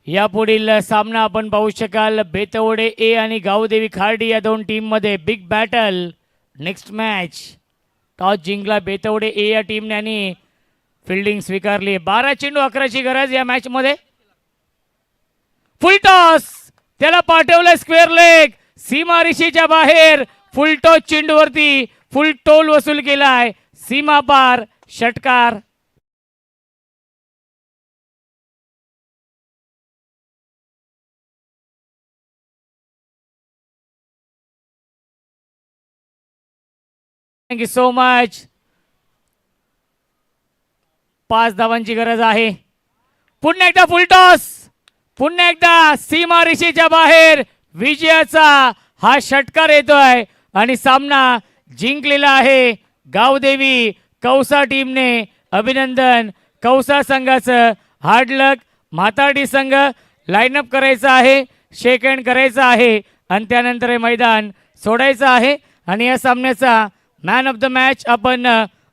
यापुढील सामना आपण पाहू शकाल बेतवडे ए आणि गावदेवी खार्डी या दोन टीम मध्ये big battle. Next match toss जिंकला बेतवडे ए या टीमने आणि फिल्डिंग स्वीकारली. 12 चेंडू 11ची गरज या मॅच मध्ये. फुल टॉस त्याला पाठवलं स्क्वेअर लेग सीमारेषेच्या बाहेर. फुल टॉस चेंडूवरती फुल टोल वसूल केलाय. सीमा पार षटकार. Thank you so much. 5 धावांची गरज आहे. पुन्हा एकदा फुल टॉस. पुन्हा एकदा सीमारेषेच्या बाहेर विजयाचा हा षटकार येतोय आणि सामना जिंकलेला आहे गावदेवी कौसा टीमने. अभिनंदन कौसा संघाचं. हार्ड लक. म्हाताडी संघ लाईनअप करायचा आहे, शेक हँड करायचा आहे आणि त्यानंतर हे मैदान सोडायचं आहे. आणि या सामन्याचा मॅन ऑफ द मॅच आपण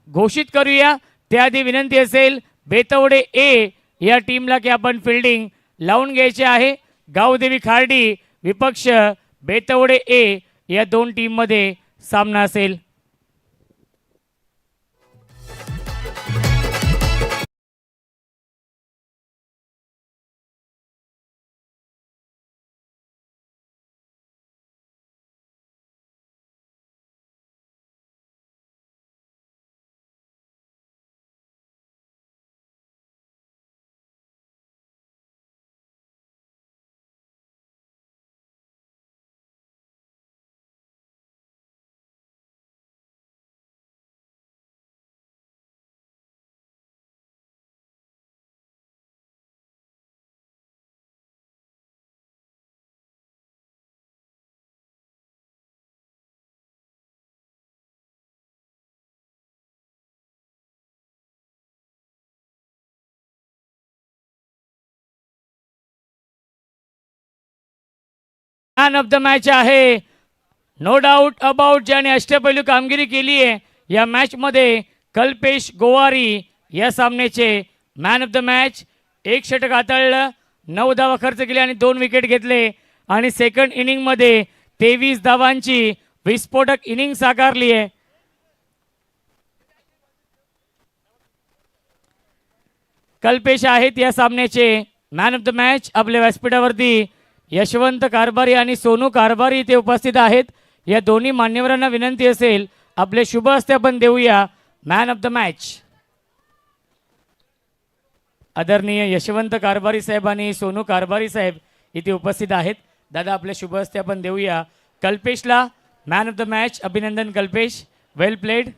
घोषित करूया. त्याआधी विनंती असेल बेतवडे ए या टीमला की आपण फिल्डिंग लावून घ्यायचे आहे. गावदेवी खार्डी विपक्ष बेतवडे ए या दोन टीममध्ये सामना असेल. मॅन ऑफ द मॅच आहे नो डाऊट अबाउट ज्याने अष्टपैलू कामगिरी केली आहे या मॅच मध्ये कल्पेश गोवारी या सामन्याचे मॅन ऑफ द मॅच. 1 षटक हाताळलं, 9 धावा खर्च केले आणि 2 विकेट घेतले आणि सेकंड इनिंग मध्ये 23 धावांची विस्फोटक इनिंग साकारली आहे. कल्पेश आहेत या सामन्याचे मॅन ऑफ द मॅच. आपल्या व्यासपीठावरती यशवंत कारभारी आणि सोनू कारभारी इथे उपस्थित आहेत. या दोन्ही मान्यवरांना विनंती असेल आपले शुभ हस्ते आपण देऊया मॅन ऑफ द मॅच. आदरणीय यशवंत कारभारी साहेब आणि सोनू कारभारी साहेब इथे उपस्थित आहेत. दादा आपल्या शुभ हस्ते आपण देऊया कल्पेशला मॅन ऑफ द मॅच. अभिनंदन कल्पेश, वेल प्लेड.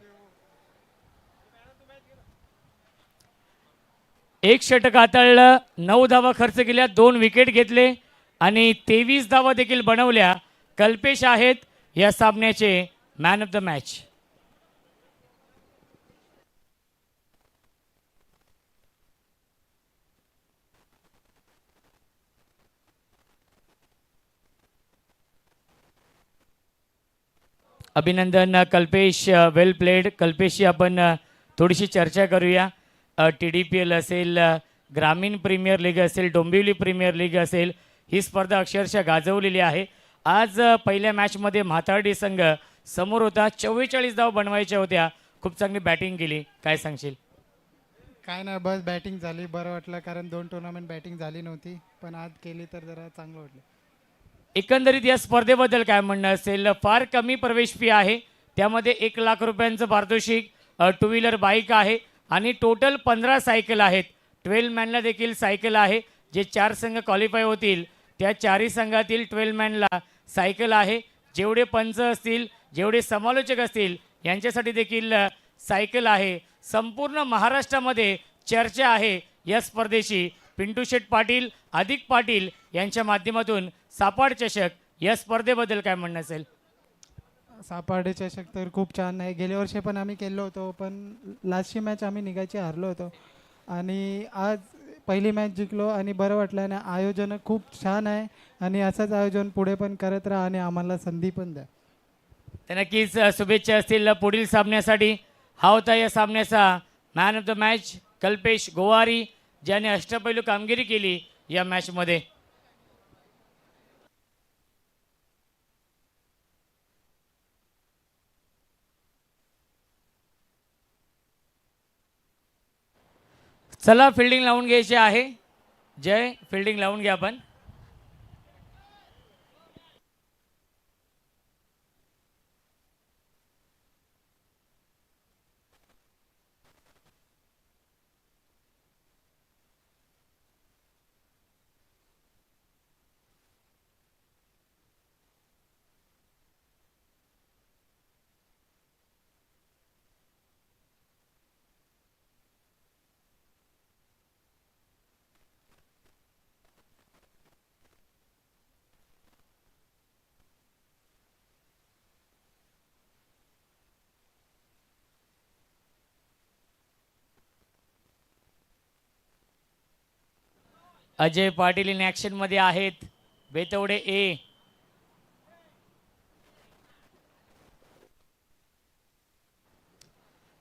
1 षटक हाताळलं, 9 धावा खर्च केल्या, 2 विकेट घेतले आणि 23 धावा देखील बनवल्या. कल्पेश आहेत या सामन्याचे मॅन ऑफ द मॅच. अभिनंदन कल्पेश, वेल प्लेड. कल्पेशची आपण थोडीशी चर्चा करूया. TDPL असेल, ग्रामीण प्रीमियर लीग असेल, डोंबिवली प्रीमियर लीग असेल, ही स्पर्धा अक्षरशः गाजवलेली आहे. आज पहिल्या मॅचमध्ये म्हाताडी संघ समोर होता. 44 धावा बनवायच्या होत्या. खूप चांगली बॅटिंग केली. काय सांगशील? काय नाही, बस बॅटिंग झाली, बरं वाटलं. कारण 2 टुर्नामेंट बॅटिंग झाली नव्हती, पण आज केली तर जरा चांगलं वाटलं. एकंदरीत या स्पर्धेबद्दल काय म्हणणं असेल? फार कमी प्रवेश फी आहे, त्यामध्ये 1 लाख रुपयांचं पारितोषिक, 2 व्हीलर बाईक आहे आणि टोटल 15 सायकल आहेत. 12 मॅनला देखील सायकल आहे. जे 4 संघ क्वालिफाय होतील त्या 4ही संघातील 12 मॅनला सायकल आहे. जेवढे पंच असतील, जेवढे समालोचक असतील यांच्यासाठी देखील सायकल आहे. संपूर्ण महाराष्ट्रामध्ये चर्चा आहे या स्पर्धेची. पिंटू शेठ पाटील, अधिक पाटील यांच्या माध्यमातून सापाड चषक या स्पर्धेबद्दल काय म्हणणं असेल? सापाडे चषक तर खूप छान आहे. गेल्या वर्षी पण आम्ही केलो होतो, पण लास्टची मॅच आम्ही निघायची हारलो होतो आणि आज पहिली मॅच जिंकलो आणि बरं वाटलं. आणि आयोजन खूप छान आहे आणि असंच आयोजन पुढे पण करत राहा आणि आम्हाला संधी पण द्या. तर नक्कीच शुभेच्छा असतील पुढील सामन्यासाठी. हा होता या सामन्याचा man of the match Kalpesh Gowari, ज्याने अष्टपैलू कामगिरी केली या मॅच मध्ये. चला फिल्डिंग लावून घ्यायची आहे. जय फिल्डिंग लावून घ्या आपण. अजय पाटील इन ऍक्शन मध्ये आहेत. बेतवडे ए.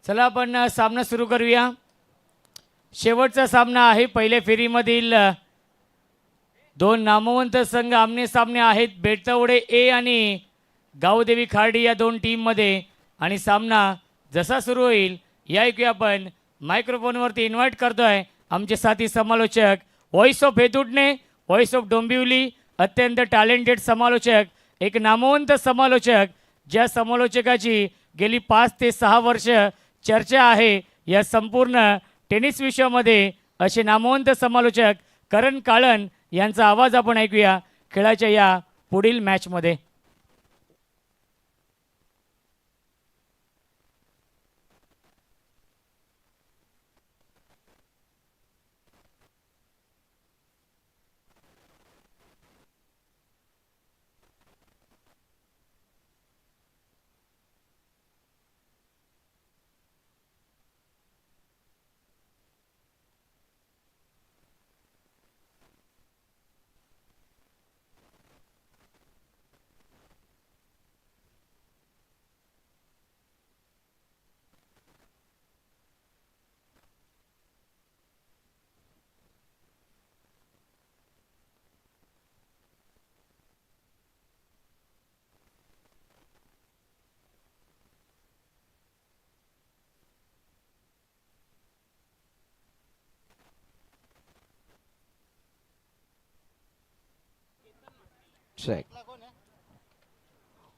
चला आपण सामना सुरू करूया. शेवटचा सामना आहे. पहिल्या फेरीमधील दोन नामवंत संघ आमने सामने आहेत. बेतवडे ए आणि गावदेवी खार्डी या दोन टीम मध्ये. आणि सामना जसा सुरू होईल या ऐकूया आपण. मायक्रोफोनवरती इन्व्हाइट करतोय आमचे साथी समालोचक, व्हॉइस ऑफ हेतुडणे, व्हॉइस ऑफ डोंबिवली, अत्यंत टॅलेंटेड समालोचक, एक नामवंत समालोचक, ज्या समालोचकाची गेली 5 ते 6 वर्ष चर्चा आहे या संपूर्ण टेनिस विश्वामध्ये, असे नामवंत समालोचक करण काळन यांचा आवाज आपण ऐकूया खेळाच्या या पुढील मॅचमध्ये.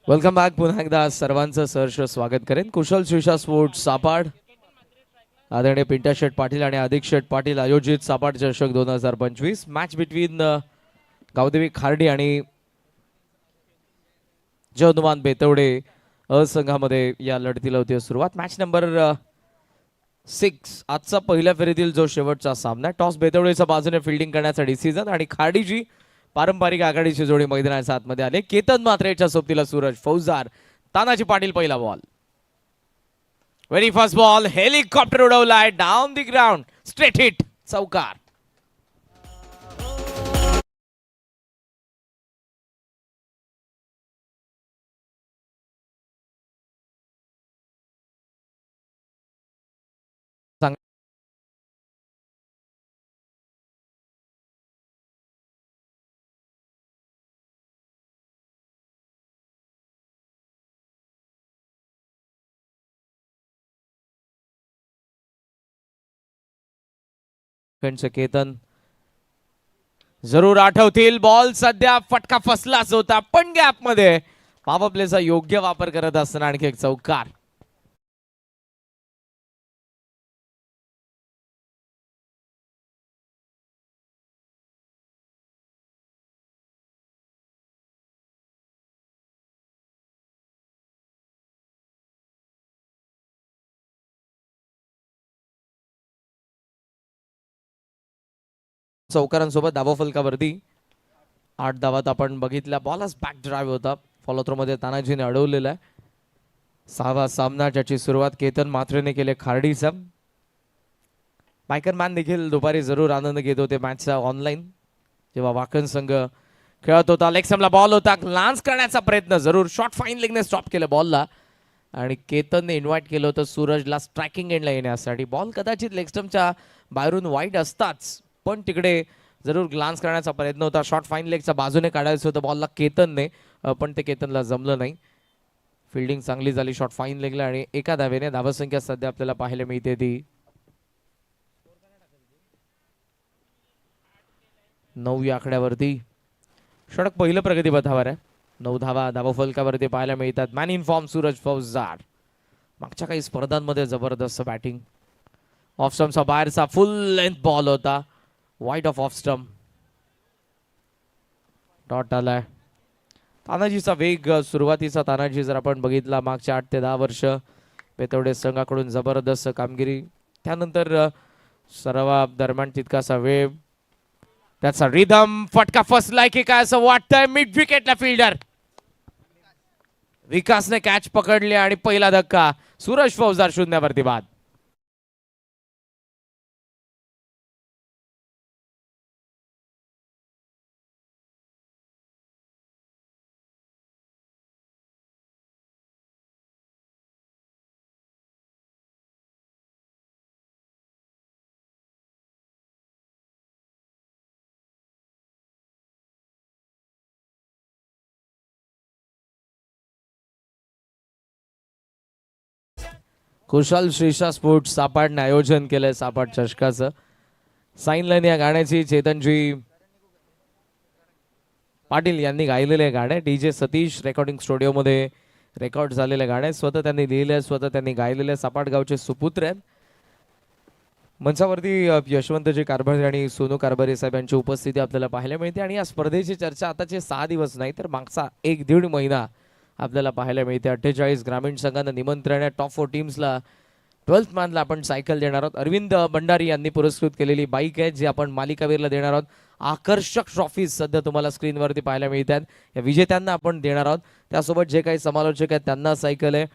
Welcome back. पुन्हा एकदा सर्वांचं सहर्ष स्वागत करेन. कुशल शिवशा स्पोर्ट्स सापाड, आदरणीय पिंट्या शेठ पाटील आणि अधिक शेठ पाटील आयोजित सापाड चषक 2025 मॅच बिटवीन गावदेवी खार्डी आणि जय हनुमान बेतवडे अ संघामध्ये या लढतीला होती सुरुवात. मॅच नंबर 6 आजचा पहिल्या फेरीतील जो शेवटचा सामना. टॉस बेतवडेच्या बाजूने फिल्डिंग करण्याचा डिसिजन आणि खार्डीची पारंपरिक आघाडीची जोडी मैदानाच्या आतमध्ये आले. केतन मात्रेच्या सोबतीला सूरज फौजदार, तानाजी पाटील पहिला ball. Very first ball helicopter उडवलाय down the ground, straight hit, चौकार. केतन जरूर आठवतील. बॉल सध्या फटका फसलाच होता, पण गॅप मध्ये पॉवर प्लेचा योग्य वापर करत असताना आणखी एक चौकार. चौकारांसोबत धावा फलकावरती 8 धावात आपण बघितल्या. बॉलच बॅक ड्राईव्ह होता, फॉलो थ्रो मध्ये तानाजीने अडवलेला आहे. 6वा सामना ज्याची सुरुवात केतन मात्रेने केले खार्डीचा. मायकर मॅन देखील दुपारी जरूर आनंद घेत होते मॅचचा ऑनलाईन, जेव्हा वाकण संघ खेळत होता. लेगस्टम्पला बॉल होता, लान्स करण्याचा प्रयत्न जरूर, शॉट फाईन लेगने स्टॉप केलं बॉलला आणि केतनने इन्व्हाइट केलं होतं सूरजला स्ट्रायकिंग एंडला येण्यासाठी. बॉल कदाचित लेगस्टम्पच्या बाहेरून वाईड असताच, पण तिकडे जरूर ग्लान्स करण्याचा प्रयत्न होता. शॉट फाईन लेगच्या बाजूने काढायचं होतं बॉलला केतनने, पण ते केतनला जमलं नाही. फिल्डिंग चांगली झाली शॉट फाईन लेगला आणि एका धावेने धावसंख्या सध्या आपल्याला पाहायला मिळते ती 9 या आकड्यावरती. षटक पहिलं प्रगतीपथावर आहे. 9 धावा धावफलकावरती पाहायला मिळतात. मॅन इन फॉर्म सूरज फौजदार. मागच्या काही स्पर्धांमध्ये जबरदस्त बॅटिंग. ऑफ स्टंपचा बाहेरचा फुल लेंथ बॉल होता, वाईट ऑफ स्टंप. डॉट आलाय. तानाजीचा वेग, सुरुवातीचा तानाजी जर आपण बघितला मागच्या 8 ते 10 वर्ष बेतवडे संघाकडून जबरदस्त कामगिरी. त्यानंतर सरावा दरम्यान तितकासा वेळ, त्याचा रिदम, फटका फसलाय की काय असं वाटतंय. मिड विकेटला फिल्डर विकासने कॅच पकडली आणि पहिला धक्का. सूरज फौजदार शून्यावरती बाद. कुशाल श्रीषा स्पोर्ट्स सापाडने आयोजन केलंय सापाड चषकाचं. साइन लाईन या गाण्याची चेतनजी पाटील यांनी गायलेले गाणे. डीजे सतीश रेकॉर्डिंग स्टुडिओमध्ये रेकॉर्ड झालेले गाणे स्वतः त्यांनी लिहिले, स्वतः त्यांनी गायलेले. सापाड गावचे सुपुत्र आहेत. मंचावरती यशवंतजी कारभारी आणि सोनू कारभारी साहेब यांची उपस्थिती आपल्याला पाहायला मिळते. आणि या स्पर्धेची चर्चा आताचे 6 दिवस नाही तर मागचा 1-1.5 महिना आपल्याला पाहायला मिळते. 48 ग्रामीण संघांना निमंत्रण आहे. टॉप 4 टीम्सला 12th मॅनला आपण सायकल देणार आहोत. अरविंद भंडारी यांनी पुरस्कृत केलेली बाईक आहे जी आपण मालिकावीरला देणार आहोत. आकर्षक ट्रॉफीज सध्या तुम्हाला स्क्रीनवरती पाहायला मिळतात. या विजेत्यांना आपण देणार आहोत. त्यासोबत जे काही समालोचक आहेत त्यांना सायकल आहे.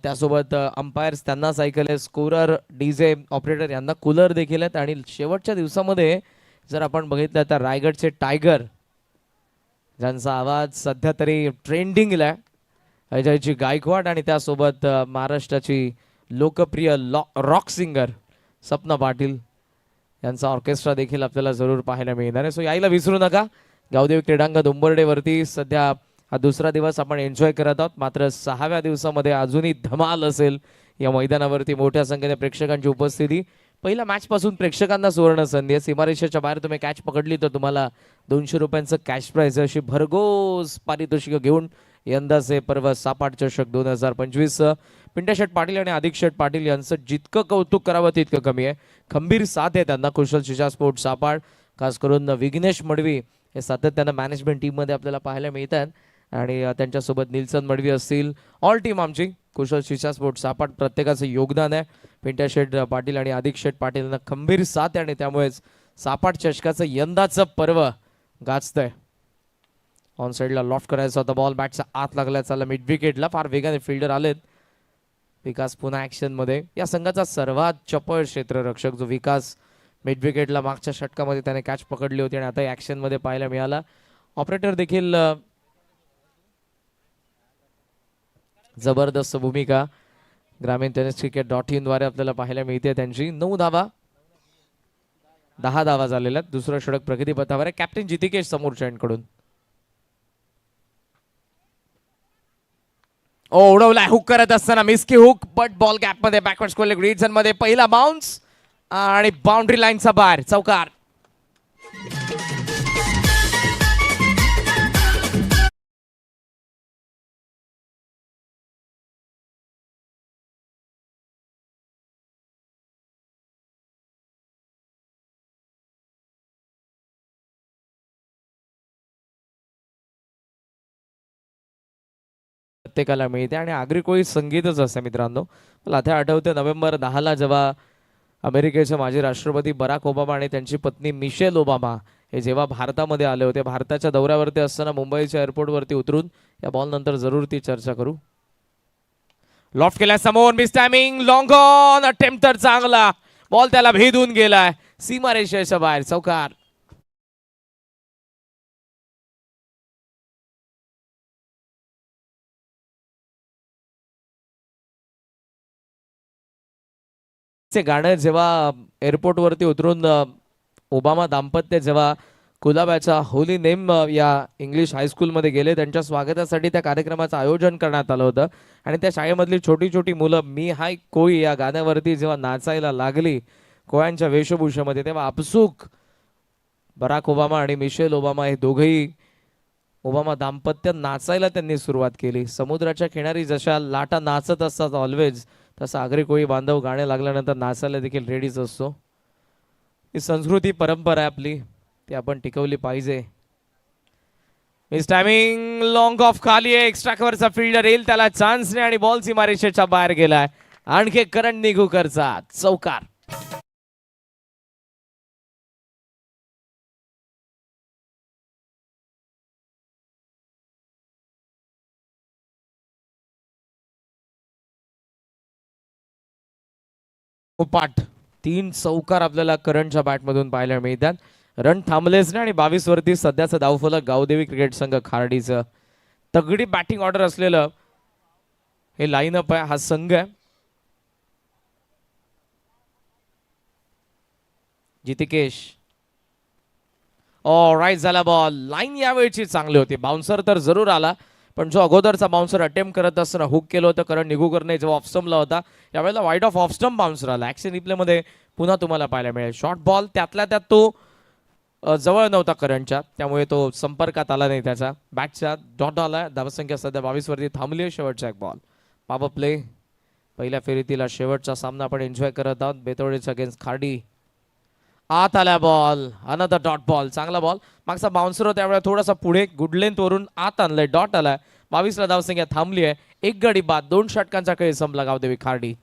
त्यासोबत अंपायर्स त्यांना सायकल आहे. स्कोरर, डीजे ऑपरेटर यांना कूलर देखील आहेत. आणि शेवटच्या दिवसामध्ये जर आपण बघितलं तर रायगडचे टायगर ज्यांचा आवाज सध्या तरी ट्रेंडिंगला आहे, अजयजी गायकवाड, आणि त्यासोबत महाराष्ट्राची लोकप्रिय रॉक सिंगर सपना पाटील यांचा ऑर्केस्ट्रा देखील आपल्याला जरूर पाहायला मिळणार आहे. सो यायला विसरू नका. गावदेव क्रीडांगण उंबर्डेवरती सध्या हा दुसरा दिवस आपण एन्जॉय करत आहोत. मात्र 6व्या दिवसामध्ये अजूनही धमाल असेल. या मैदानावरती मोठ्या संख्येने प्रेक्षकांची उपस्थिती. पहिल्या मॅच पासून प्रेक्षकांना सुवर्ण संधी आहे. सीमारेषेच्या बाहेर तुम्ही कॅच पकडली तर तुम्हाला 200 रुपयांचं कॅश प्राइज अशी भरघोस पारितोषिक घेऊन यंदाचे पर्व सापाड चषक 2025 पिंट्या शेठ पाटील आणि अधिक शेठ पाटील यांचं जितकं कौतुक करावं तितकं कमी आहे. खंबीर साथ आहे त्यांना कुशल शिशा स्पोर्ट्स सापाड. खास करून विघ्नेश मडवी हे सातत्यानं मॅनेजमेंट टीममध्ये आपल्याला पाहायला मिळतात. आणि त्यांच्यासोबत निल्सन मडवी असतील, ऑल टीम आमची कुशल शिशा स्पोर्ट्स सापाड. प्रत्येकाचं योगदान आहे. पिंट्या शेठ पाटील आणि अधिक शेठ पाटील यांना खंबीर साथ आहे आणि त्यामुळेच सापाड चषकाचं यंदाचं पर्व गाजतंय. ऑन साईडला लॉफ्ट करायचा होता बॉल, बॅटचा आत लागला. चालला मिड विकेटला. फार वेगाने फिल्डर आलेत. विकास पुन्हा ऍक्शन मध्ये. या संघाचा सर्वात चपळ क्षेत्ररक्षक जो विकास मिड विकेटला मागच्या षटकामध्ये त्याने कॅच पकडली होती आणि आता ऍक्शन मध्ये पाहायला मिळाला. ऑपरेटर देखील जबरदस्त भूमिका ग्रामीण टेनिस क्रिकेट.in द्वारे आपल्याला पाहायला मिळते त्यांची. 9 धावा 10 धावा झालेल्या. दुसरं षटक प्रगतीपथावर आहे. कॅप्टन जितिकेश समोरच्या कडून उडवलाय हुक करत असताना मिस्की हुक, बट बॉल गॅप मध्ये बॅकवर्ड स्क्वेअर लेग रिजन मध्ये पहिला बाउन्स आणि बाउंड्री लाईनचा बाहेर चौकार. प्रत्येकाला मिळते आणि आगरी कोळी संगीतच असते मित्रांनो. मला आता आठवते नोव्हेंबर 10 जेव्हा अमेरिकेचे माजी राष्ट्रपती बराक ओबामा आणि त्यांची पत्नी मिशेल ओबामा हे जेव्हा भारतामध्ये आले होते, भारताच्या दौऱ्यावरती असताना मुंबईच्या एअरपोर्टवरती उतरून या बॉल नंतर जरूर ती चर्चा करू. लॉफ्ट केल्या समोर, miss timing, long on attempt तर चांगला. बॉल त्याला भेदून गेलाय सीमारेषेच्या बाहेर चौकार. गाणं जेव्हा एअरपोर्ट वरती उतरून ओबामा दाम्पत्य जेव्हा कुलाब्याच्या होली नेम या इंग्लिश हायस्कूलमध्ये गेले, त्यांच्या स्वागतासाठी त्या कार्यक्रमाचं आयोजन करण्यात आलं होतं आणि त्या शाळेमधली छोटी छोटी मुलं मी हाय कोळी या गाण्यावरती जेव्हा नाचायला लागली कोळ्यांच्या वेशभूषेमध्ये, तेव्हा आपसूक बराक ओबामा आणि मिशेल ओबामा हे दोघेही ओबामा दाम्पत्य नाचायला त्यांनी सुरुवात केली. समुद्राच्या किनारी जशा लाटा नाचत असतात ऑलवेज, तसा आगरी कोळी बांधव गाणे लागल्यानंतर नाचायला देखील रेडीच असतो. ही संस्कृती परंपरा आहे आपली, ती आपण टिकवली पाहिजे. मिस टायमिंग लॉंग ऑफ खाली आहे. एक्स्ट्रा कव्हरचा फिल्डर येईल, त्याला चान्स नाही आणि बॉल सीमारेषेच्या बाहेर गेलाय. आणखी करण निघूकरचा चौकार. पाठ 3 चौकार आपल्याला करंटच्या बॅटमधून पाहायला मिळतात. रन थांबलेच नाही आणि 22 वरती सध्याचं धावफलक गावदेवी क्रिकेट संघ खार्डीचं. तगडी बॅटिंग ऑर्डर असलेलं हे लाईनअप आहे, हा संघ आहे. जितिकेश राईट झाला बॉल. लाईन यावेळची चांगली होती, बाउन्सर तर जरूर आला, पण जो अगोदरचा बाउन्सर अटेम्प्ट करत असताना हुक केलं होतं कारण निघूकरने जेव्हा ऑफस्टम्पला होता, यावेळेला वाईड ऑफ ऑफस्टम्प बाउन्सर आला. ऍक्शन रिप्लेमध्ये पुन्हा तुम्हाला पाहायला मिळेल. शॉर्ट बॉल त्यातल्या त्यात तो जवळ नव्हता करंटच्या, त्यामुळे तो संपर्कात आला नाही त्याचा. बॅटच्या डॉट आला. धावसंख्या सध्या 22 वरती थांबली आहे. शेवटचा एक बॉल. पॉवर प्ले पहिल्या फेरीतील शेवटचा सामना आपण एन्जॉय करत आहोत. बेतोडेच अगेन्स्ट खार्डी. आत आला बॉल, अनदर डॉट बॉल. चांगला बॉल. मागचा बाउन्सर होता, त्यावेळेला थोडासा पुढे गुड लेंथ वरून आत आणलंय, डॉट आलाय. 22 ला धावसंख्या थांबली आहे. एक गडी बाद. 2 षटकांचा खेळ संपला गावदेवी खार्डी.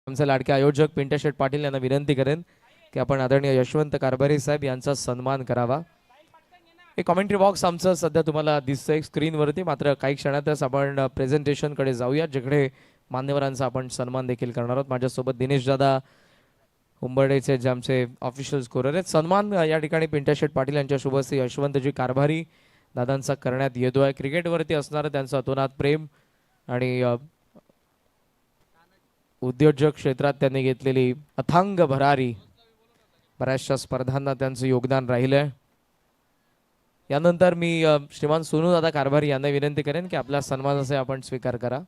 आमचे लाडके आयोजक पिंट्या शेठ पाटील यांना विनंती करेन की आपण आदरणीय यशवंत कारभारी साहेब यांचा सन्मान करावा. हे कॉमेंट्री बॉक्स आमचं सध्या तुम्हाला दिसतंय स्क्रीनवरती. मात्र काही क्षणातच आपण प्रेझेंटेशनकडे जाऊया, जिकडे मान्यवरांचा आपण सन्मान देखील करणार आहोत. माझ्यासोबत दिनेश दादा उंबर्डेचे जे आमचे ऑफिशियल स्कोरर आहेत. सन्मान या ठिकाणी पिंट्या शेठ पाटील यांच्या शुभस्ते यशवंतजी कारभारी दादांचा करण्यात येतो आहे. क्रिकेटवरती असणारं त्यांचं अतोनात प्रेम आणि उद्योजक क्षेत्रात त्यांनी घेतलेली अथांग भरारी, बऱ्याचशा स्पर्धांना त्यांचं योगदान राहिलंय. यानंतर मी श्रीमान सोनू दादा कारभारी यांना विनंती करेन की आपल्या सन्मानाचा आपण स्वीकार करा.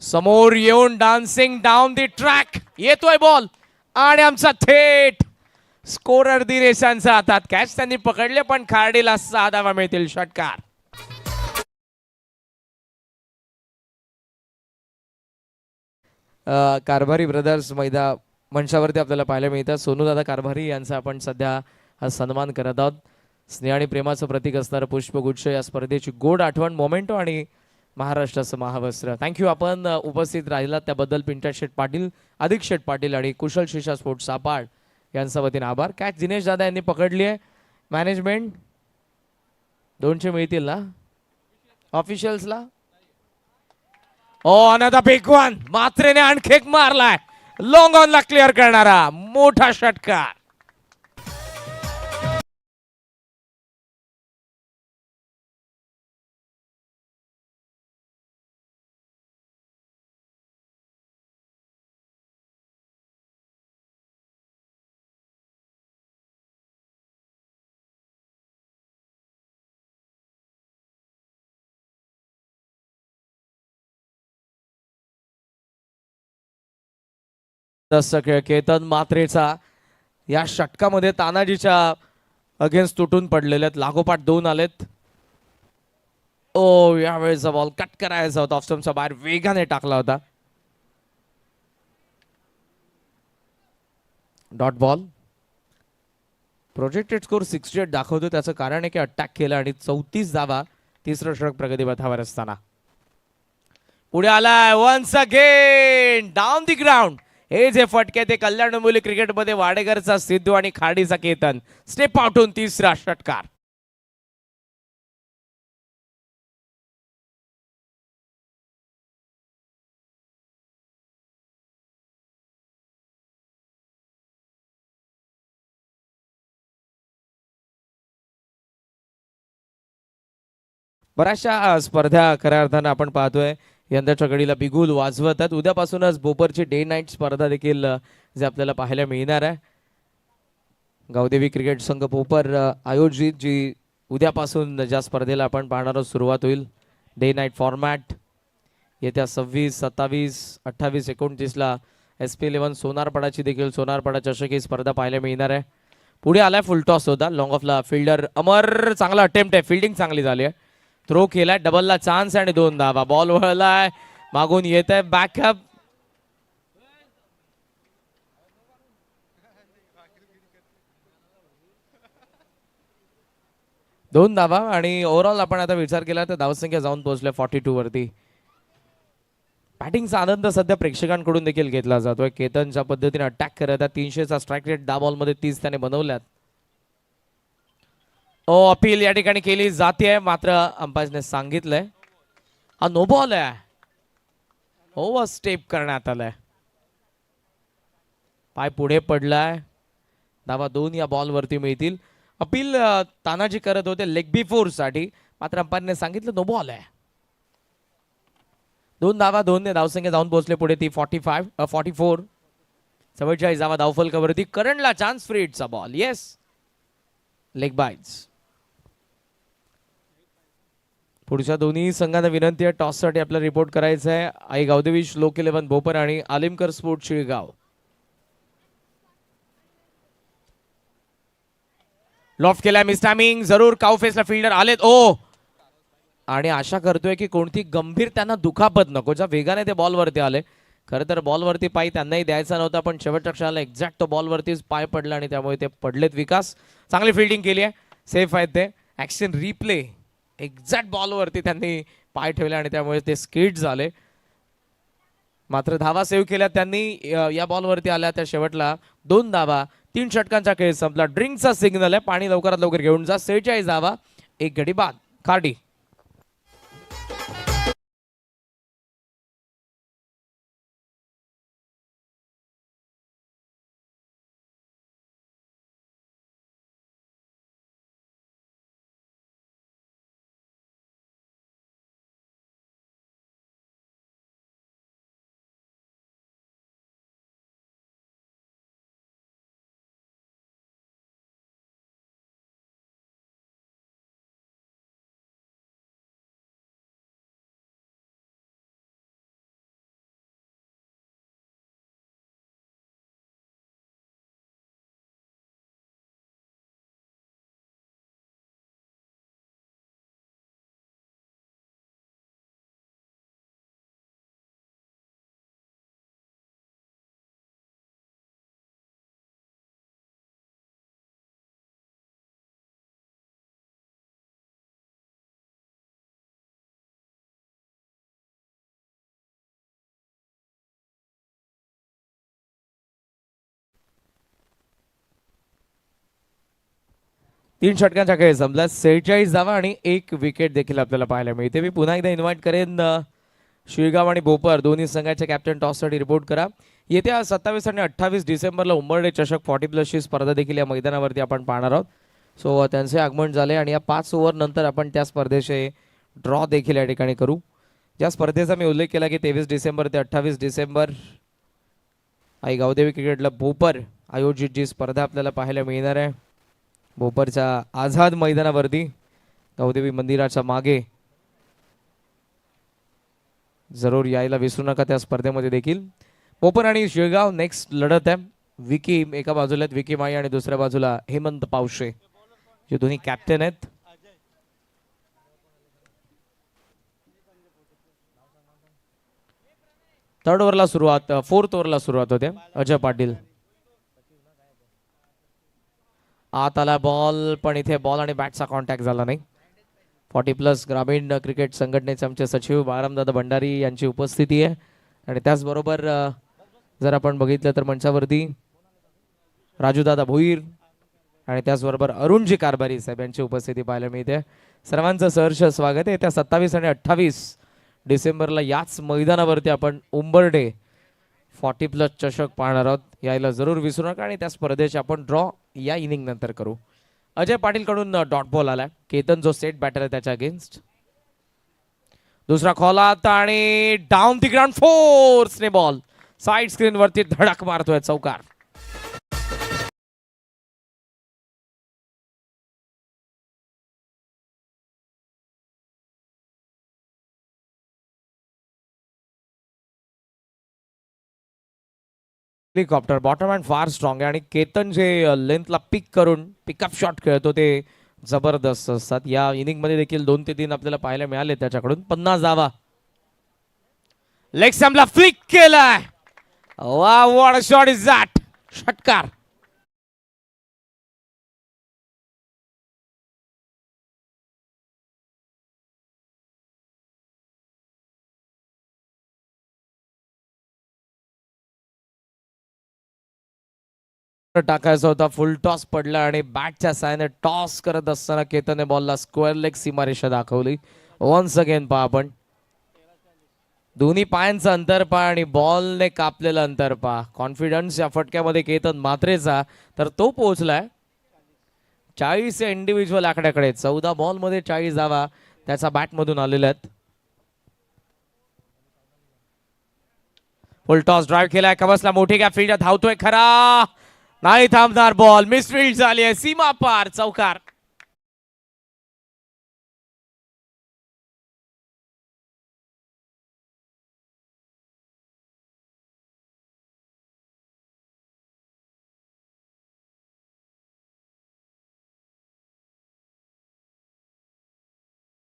समोर येऊन डान्सिंग डाऊन दी ट्रॅक येतोय बॉल आणि आमचा थेट स्कोरर दिनेश यांच्या हातात. कॅच त्यांनी पकडले, पण खार्डीला 6 धावा मिळतील. षटकार. कारभारी ब्रदर्स मंचावरती आपल्याला पाहायला मिळतात. सोनू दादा कारभारी यांचा आपण सध्या हा सन्मान करत आहोत. स्नेह आणि प्रेमाचं प्रतीक असणारं पुष्पगुच्छ या स्पर्धेची गोड आठवण, मोमेंटो आणि महाराष्ट्राचं महावस्त्र. थँक्यू. आपण उपस्थित राहिलात त्याबद्दल पिंट्या शेठ पाटील, अधिक शेठ पाटील आणि कुशल शिशा स्पोर्ट्स सापाड यांच्या वतीने आभार. कॅच दिनेश दादा यांनी पकडली आहे. मॅनेजमेंट 200 मिळतील ना ऑफिशियल्सला? Another big one. मात्रेने आणखी एक मारलाय. लॉंग ऑन ला क्लिअर करणारा मोठा षटकार. केतन मात्रेचा या षटकामध्ये तानाजीच्या अगेन्स्ट तुटून पडलेले आहेत. लागोपाठ 2 आलेत. यावेळेचा बॉल कट करायचा होता, ऑफस्टम्पच्या बाहेर वेगाने टाकला होता. Dot ball. प्रोजेक्टेड स्कोर 68 दाखवतो. त्याचं कारण आहे की अटॅक केला आणि 34 धावा. तिसरं षटक प्रगतीपथावर असताना पुढे आलाय. Once again down the ground. हे जे फटके ते कल्याण डोंबिवली क्रिकेटमध्ये वाडेकरचा सिद्धू आणि खाडीचा केतन. स्टेप आउटून तिसरा षटकार. बऱ्याचशा स्पर्धा खऱ्या अर्थानं आपण पाहतोय यंदाच्या घडीला बिगुल वाजवतात. उद्यापासूनच बोपरची डे नाईट स्पर्धा देखील जे आपल्याला पाहायला मिळणार आहे. गावदेवी क्रिकेट संघ बोपर आयोजित जी उद्यापासून ज्या स्पर्धेला आपण पाहणार आहोत सुरुवात होईल. डे नाईट फॉर्मॅट येत्या 26, 27, 28, 29ला SP11 सोनारपाडाची देखील सोनारपाडा चषक ही स्पर्धा पाहायला मिळणार आहे. पुढे आलाय फुलटॉस होता. लॉंग ऑफला फिल्डर अमर चांगला अटेम्प्ट आहे. फिल्डिंग चांगली झाली आहे. थ्रो केलाय. डबलला चान्स आणि 2 धावा. बॉल वळलाय. मागून येत आहे बॅकअप. दोन धावा आणि ओव्हरऑल आपण आता विचार केला तर धावसंख्या जाऊन पोहोचल्या 42 वरती. बॅटिंगचा आनंद सध्या प्रेक्षकांकडून देखील घेतला जातोय. केतनच्या पद्धतीने अटॅक करत आहे. 300चा स्ट्राईक रेट 10 बॉलमध्ये 30 त्याने बनवल्यात. अपील या ठिकाणी केली जाते मात्र अंपायरने सांगितलंय हा नो बॉल आहे. ओव्हर स्टेप करण्यात आलाय. पाय पुढे पडलाय. धावा 2 या बॉल वरती मिळतील. अपील तानाजी करत होते लेग बिफोर साठी मात्र अंपायरने सांगितलं नो बॉल आहे. 2 धावा 2 ने धावसंख्या जाऊन पोहोचले पुढे ती 44. 47 धावा धावफलकावरती. करंडला चान्स. फ्री हिटचा बॉल. Yes leg byes. पुढच्या दोन्ही संघांना विनंती आहे टॉससाठी आपल्याला रिपोर्ट करायचं आहे. आई गावदेवी श्लोक 11 भोपर आणि आलिमकर स्पोर्ट शिळगाव. लॉफ्ट केलाय. मिस टायमिंग जरूर. काउ फेसला फिल्डर आलेत. आणि आशा करतोय की कोणती गंभीर त्यांना दुखापत नको. ज्या वेगाने ते बॉलवरती आले. खरं तर बॉलवरती पाय त्यांनाही द्यायचा नव्हता पण शेवटच्या क्षणाला एक्झॅक्ट तो बॉलवरतीच पाय पडला आणि त्यामुळे ते पडलेत. विकास चांगली फिल्डिंग केली आहे. सेफ आहेत ते. ऍक्शन रिप्ले एक्झॅक्ट बॉलवरती त्यांनी पाय ठेवले आणि त्यामुळे ते स्किड झाले. मात्र धावा सेव्ह केल्या त्यांनी. या बॉलवरती आल्या त्या शेवटला 2 धावा. 3 षटकांचा खेळ संपला. ड्रिंकचा सिग्नल आहे. पाणी लवकरात लवकर घेऊन जा. 46 धावा 1 गडी बाद. खाडी. तीन षटकांचा खेळ संपला. 46 धावा आणि 1 विकेट देखील आपल्याला पाहायला मिळते. मी पुन्हा एकदा इन्व्हाइट करेन शिळगाव आणि बोपर दोन्ही संघाचे कॅप्टन टॉससाठी रिपोर्ट करा. येत्या 27 आणि 28 डिसेंबरला उंबरडे चषक 40+ स्पर्धा देखील या मैदानावरती आपण पाहणार आहोत. सो त्यांचे आगमन झाले आणि या 5 ओव्हर नंतर आपण त्या स्पर्धेचे ड्रॉ देखील या ठिकाणी करू. ज्या स्पर्धेचा मी उल्लेख केला की 23 डिसेंबर ते 28 डिसेंबर आई गावदेवी क्रिकेटला बोपर आयोजित जी स्पर्धा आपल्याला पाहायला मिळणार आहे भोपरच्या आझाद मैदानावरती गावदेवी मंदिराच्या मागे. जरूर यायला विसरू नका त्या स्पर्धेमध्ये देखील. भोपर आणि शिळगाव नेक्स्ट लढत आहे. विकी एका बाजूला आहेत विकी माई आणि दुसऱ्या बाजूला हेमंत पावशे जे दोन्ही कॅप्टन आहेत. थर्ड ओव्हरला सुरुवात 4th ओव्हरला सुरुवात होते. अजय पाटील आत आला बॉल पण इथे बॉल आणि बॅटचा कॉन्टॅक्ट झाला नाही. 40+ ग्रामीण क्रिकेट संघटनेचे आमचे सचिव बाळरामदादा भंडारी यांची उपस्थिती आहे आणि त्याचबरोबर जर आपण बघितलं तर मंचावरती राजूदादा भोईर आणि त्याचबरोबर अरुणजी कारभारी साहेब यांची उपस्थिती पाहायला मिळते. सर्वांचं सहर्ष स्वागत आहे. त्या 27 आणि 28 डिसेंबरला याच मैदानावरती आपण उंबरडे 40+ चषक पाहणार आहोत. यायला जरूर विसरू नका आणि त्या स्पर्धेचे आपण ड्रॉ या इनिंग नंतर करू. अजय पाटील कडून डॉट बॉल आलाय. केतन जो सेट बॅटर आहे त्याच्या अगेन्स्ट. दुसरा खोलात आणि डाऊन दी ग्राउंड फोर्सने बॉल साइड स्क्रीन वरती धडक मारतोय चौकार. हेलिकॉप्टर बॉटम अँड फार स्ट्रॉंग आहे आणि केतन जे लेंथला पिक करून पिकअप शॉट खेळतो ते जबरदस्त असतात. या इनिंग मध्ये देखील 2 ते 3 आपल्याला पाहायला मिळाले त्याच्याकडून. 50 धावा. लेग स्टंपला फ्लिक केलाय. वा व्हॉट शॉट इज दॅट. षटकार. टाकायचा होता. फुल टॉस पडला आणि बॅटच्या साहाय्याने टॉस करत असताना केतनने बॉलला स्क्वेअर लेग सीमारेषा दाखवली. वन्स अगेन पहा आपण दोन्ही पायांचं अंतर पहा आणि बॉलने कापलेलं अंतर पहा. कॉन्फिडन्स या फटक्यामध्ये केतन मात्रेचा तर तो पोहोचलाय 40 या इंडिव्हिज्युअल आकड्याकडे. 14 बॉल मध्ये 40 धावा त्याचा बॅट मधून आलेल्या आहेत. फुल टॉस ड्राईव्ह केलाय. कवसला मोठी गॅप फील्ड धावतोय खरा नाही थांबणार. बॉल मिसफील्ड झाली आहे. सीमा पार चौकार.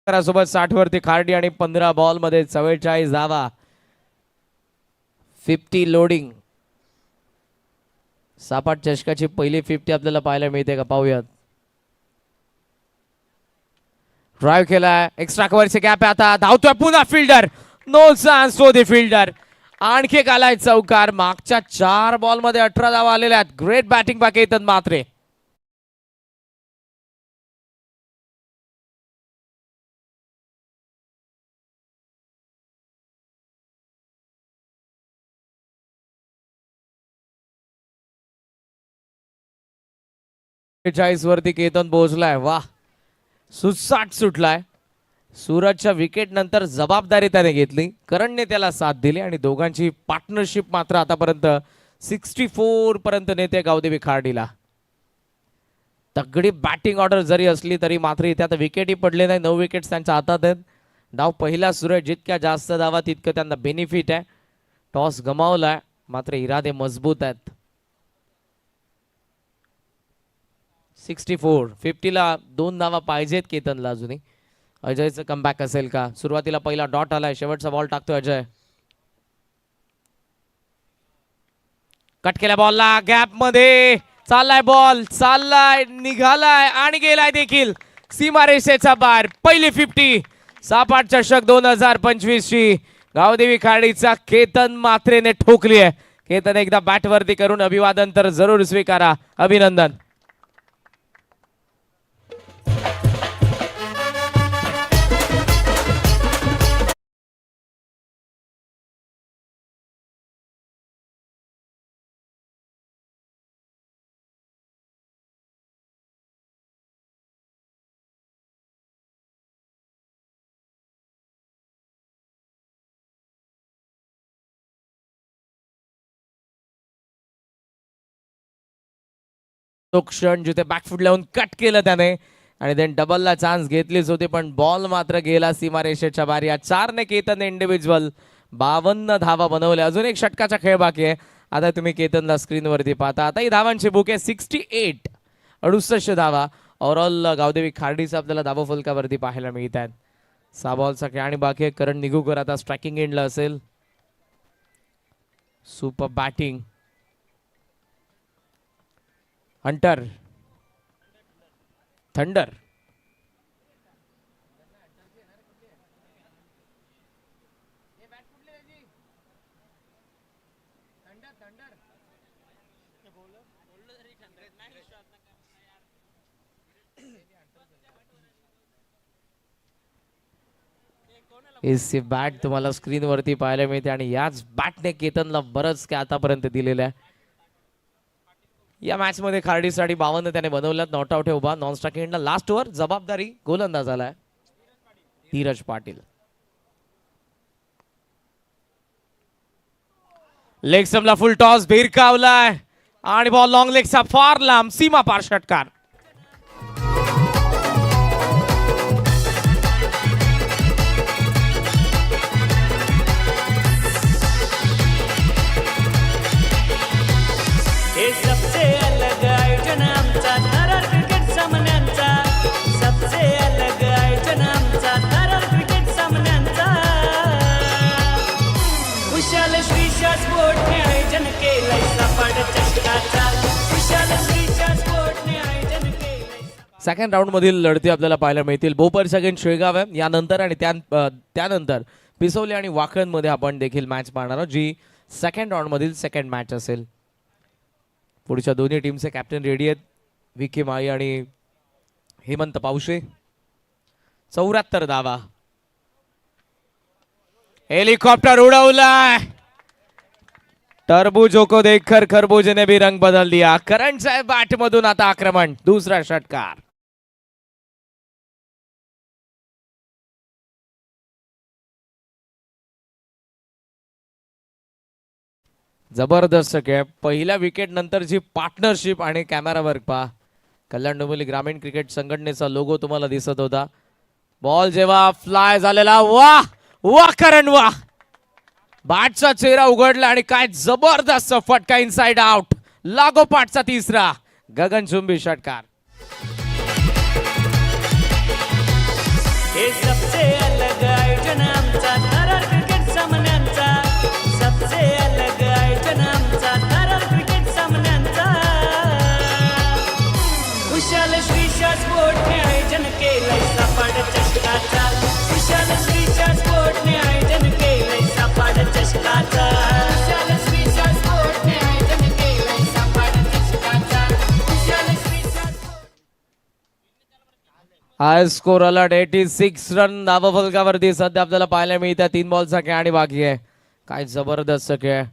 सोबत 60 वरती खार्डी आणि 15 बॉल मध्ये 44 धावा. 50 लोडिंग. सापाट चषकाची पहिली 50 आपल्याला पाहायला मिळते का पाहूयात. ड्राईव्ह केलाय. एक्स्ट्रा कव्हरचे गॅप आहे आता. धावतोय पुन्हा fielder. No chance for the fielder. आणखी एक आलाय चौकार. मागच्या 4 बॉल मध्ये 18 धावा आलेल्या आहेत. ग्रेट बॅटिंग बाय केतन मात्रे. वरती केतन पोहोचलाय. वाह सुसाट सुटलाय. सूरजच्या विकेट नंतर जबाबदारी त्याने घेतली. करणने त्याला साथ दिली आणि दोघांची पार्टनरशिप मात्र आतापर्यंत 64 पर्यंत नेते गावदेवी खार्डीला. तगडी बॅटिंग ऑर्डर जरी असली तरी मात्र इथे आता विकेटही पडले नाही. 9 विकेट्स त्यांच्या हातात आहेत. डाव पहिला सुरू आहे. जितक्या जास्त धावा तितकं त्यांना बेनिफिट आहे. टॉस गमावलाय मात्र इरादे मजबूत आहेत. 64. 50 ला 2 धावा पाहिजेत केतनला अजूनही. अजयचं कमबॅक असेल का. सुरुवातीला पहिला डॉट आलाय. शेवटचा बॉल टाकतोय अजय. कट केल्या बॉलला गॅप मध्ये चाललाय बॉल. चाललाय निघालाय आणि गेलाय देखील सीमारेषेच्या बाहेर. पहिली 50 सापाट चषक 2025 ची गावदेवी खाडीचा केतन मात्रेने ठोकली आहे. केतन एकदा बॅट वरती करून अभिवादन तर जरूर स्वीकारा. अभिनंदन. तो क्षण जिथे बॅकफूट लावून कट केलं त्याने आणि देन डबलला चान्स घेतलीच होती पण बॉल मात्र गेला सीमारेषेच्या बाहेर. या 4 ने केतन इंडिव्हिज्युअल 52 धावा बनवल्या. अजून एक षटकाचा खेळ बाकी आहे. आता तुम्ही केतनला स्क्रीनवरती पाहता. आता ही धावांची बुक आहे 68. 68 धावा. ओव्हरऑल गावदेवी खार्डीचा आपल्याला धावा फलकावरती पाहायला मिळत आहेत. 6 बॉलचा खेळ आणि बाकी आहे. करण निघूकर आता स्ट्रायकिंग एंडला असेल. Super batting. Hunter. Thunder. AC bat तुम्हाला स्क्रीनवरती पाहायला मिळते आणि याच बॅटने केतनला बरंच काय आतापर्यंत दिलेलं आहे. या मॅच मध्ये खार्डीसाठी 52 त्याने बनवल्यात. नॉट आउट आहे उभा नॉन स्ट्रायकिंग एंडला. लास्ट ओव्हर जबाबदारी गोलंदाजाला आहे धीरज पाटील. लेग स्टंपला फुल टॉस भिरकावलाय आणि बॉल लॉंग लेगचा फार लांब सीमा पार षटकार. हे सबसे अलग आयोजन आमचा थरार क्रिकेट सामन्यांचा. सबसे अलग आयोजन आमचा थरार क्रिकेट सामन्यांचा. विशाल श्रीशा स्पोर्टने आयोजन केलंय सपाट चषकाचा. विशाल श्रीशा स्पोर्टने आयोजन केलंय. सेकंड राऊंड मधील लढती आपल्याला पाहायला मिळतील. बोपर्स अगेन्स्ट शेळगाव आहे यानंतर आणि त्यानंतर पिसोली आणि वाकण मध्ये आपण देखील मॅच पाहणार आहोत जी सेकंड राऊंड मधील सेकंड मॅच असेल. पुढच्या दोन्ही टीमचे कॅप्टन रेडी आहेत. विकी माळी आणि हेमंत पावशे. 74 धावा. हेलिकॉप्टर उडवलाय. टरबूजों को देखकर खरबूज ने भी रंग बदल दिया. करण साहेब बॅट मधून आता आक्रमण दुसरा षटकार. जबरदस्त खेळ. पहिल्या विकेट नंतरची पार्टनरशिप आणि कॅमेरा वर्क पहा. कल्याण डोंबिवली ग्रामीण क्रिकेट संघटनेचा लोगो तुम्हाला दिसत होता. बॉल जेव्हा फ्लाय झालेला वा वा करण वा. बॅटचा चेहरा उघडला आणि काय जबरदस्त फटका इनसाइड आउट. लागोपाठचा तिसरा गगनचुंबी षटकार. हे सबसे अलग आयोजन आमचा थरार क्रिकेट सामन्यांचा. सबसे अलग आयोजन आमचा थरार क्रिकेट सामन्यांचा. विशाल श्रीशा स्पोर्टने आयोजन केलंय सपाट चषकाचा. विशाल श्रीशा स्पोर्टने आयोजन केलंय सपाट चषकाचा. विशाल श्रीशा स्पोर्टने आयोजन केलंय सपाट चषकाचा. विशाल श्रीशा हाय स्कोर अलर्ट 86 रन धावफलकावरती सध्या आपल्याला पाहायला मिळतात. 3 बॉलचा खेळ आणि बाकी आहे. काय जबरदस्त खेळ.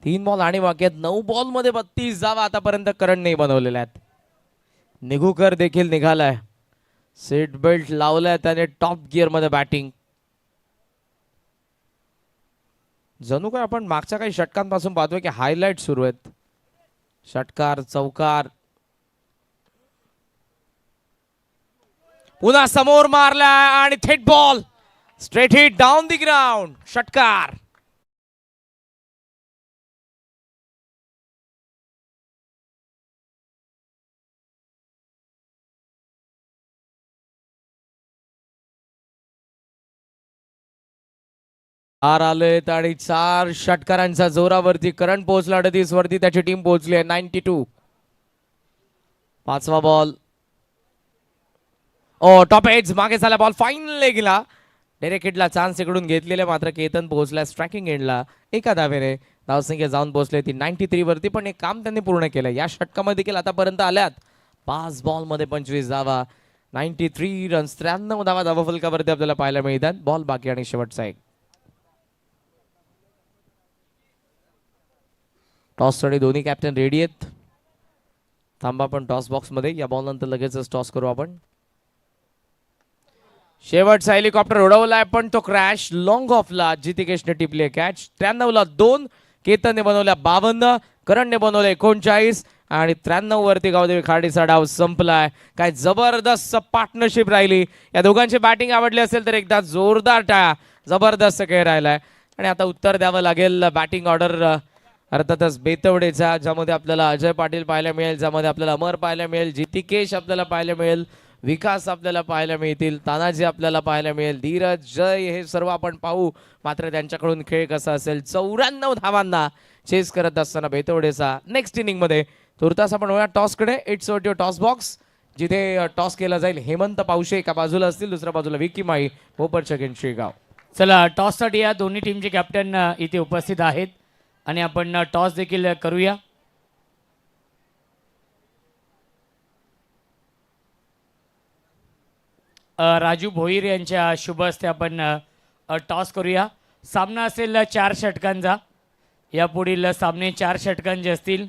3 बॉल आणि बाकी आहेत. 9 बॉल मध्ये 32 धावा आतापर्यंत करण नाही बनवलेल्या आहेत. निघूकर देखील निघालाय. सीट बेल्ट लावलाय त्याने. टॉप गिअर मध्ये बॅटिंग. जणू काय आपण मागच्या काही षटकांपासून पाहतोय की हायलाइट सुरू आहेत. षटकार चौकार पुन्हा समोर मारला आणि थेट ball straight hit down the ground षटकार. हार आलेत आणि 4 षटकारांच्या जोरावरती करण पोहोचला 38 वरती. त्याची टीम पोहोचली आहे 92. पाचवा बॉल. ओ टॉप एज मागे झाला बॉल फाईन लेगला. डायरेक्ट हिटला चान्स इकडून घेतलेला मात्र केतन पोहोचला स्ट्रायकिंग एंडला. एका धावेने धावसंख्या जाऊन पोहोचले ती 93 वरती. पण एक काम त्यांनी पूर्ण केलं. या षटकामध्ये देखील आतापर्यंत आल्यात 5 बॉल मध्ये 25 धावा. 93 रन्स 93 धावा धावफलकावरती आपल्याला पाहायला मिळतात. बॉल बाकी आणि शेवटचा एक. टॉससाठी दोन्ही कॅप्टन रेडी आहेत. थांबा आपण टॉस बॉक्स मध्ये. या बॉल नंतर लगेचच टॉस करू आपण. शेवटचा हेलिकॉप्टर उडवलाय पण तो क्रॅश लॉंग ऑफला. जितिकेशने टिपले कॅच. 93 ला 2. केतनने बनवल्या 52. करणने बनवले 39 आणि 93 वरती गावदेवी खाडीचा डाव संपलाय. काय जबरदस्त पार्टनरशिप राहिली. या दोघांची बॅटिंग आवडली असेल तर एकदा जोरदार टाळ्या. जबरदस्त खेळ राहिलाय. आणि आता उत्तर द्यावं लागेल बॅटिंग ऑर्डर अर्थातच बेतवडेचा, ज्यामध्ये आपल्याला अजय पाटील पाहायला मिळेल, ज्यामध्ये आपल्याला अमर पाहायला मिळेल, जितिकेश आपल्याला पाहायला मिळेल, विकास आपल्याला पाहायला मिळतील, तानाजी आपल्याला पाहायला मिळेल, धीरज, जय हे सर्व आपण पाहू. मात्र त्यांच्याकडून खेळ कसा असेल. 94 धावांना चेस करत असताना बेतवडेचा नेक्स्ट इनिंग मध्ये. तुर्तास आपण होऊया टॉसकडे. It's over to toss box जिथे टॉस केला जाईल. हेमंत पावशे एका बाजूला असतील, दुसऱ्या बाजूला विकी माळी भोपरच्या अगेन्स्ट शेगाव. चला टॉससाठी या दोन्ही टीमचे कॅप्टन इथे उपस्थित आहेत. आणि आपण टॉस देखील करूया. राजू भोईर यांच्या शुभ हस्ते आपण टॉस करूया. सामना असेल 4 षटकांचा. यापुढील सामने 4 षटकांचे असतील.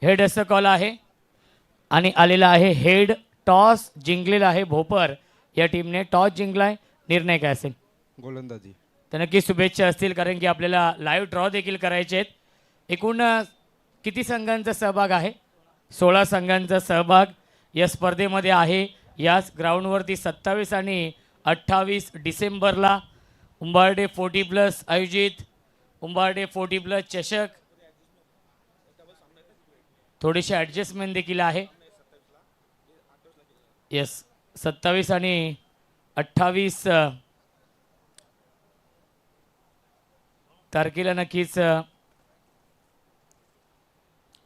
हेड असं कॉल आहे आणि आलेला आहे हेड. टॉस जिंकलेला आहे भोपर या टीमने. टॉस जिंकलाय. निर्णय काय असेल? गोलंदाजी. तर नक्की शुभेच्छा असतील, कारण की आपल्याला लाईव्ह ड्रॉ देखील करायचे आहेत. एकूण किती संघांचा सहभाग आहे? 16 संघांचा सहभाग या स्पर्धेमध्ये आहे. याच ग्राउंडवरती 27 आणि 28 डिसेंबरला उंबारडे 40+ आयोजित उंबारडे 40+ चषक. थोडीशी ॲडजस्टमेंट देखील आहे. येस, 27 आणि 28 तारखेला नक्कीच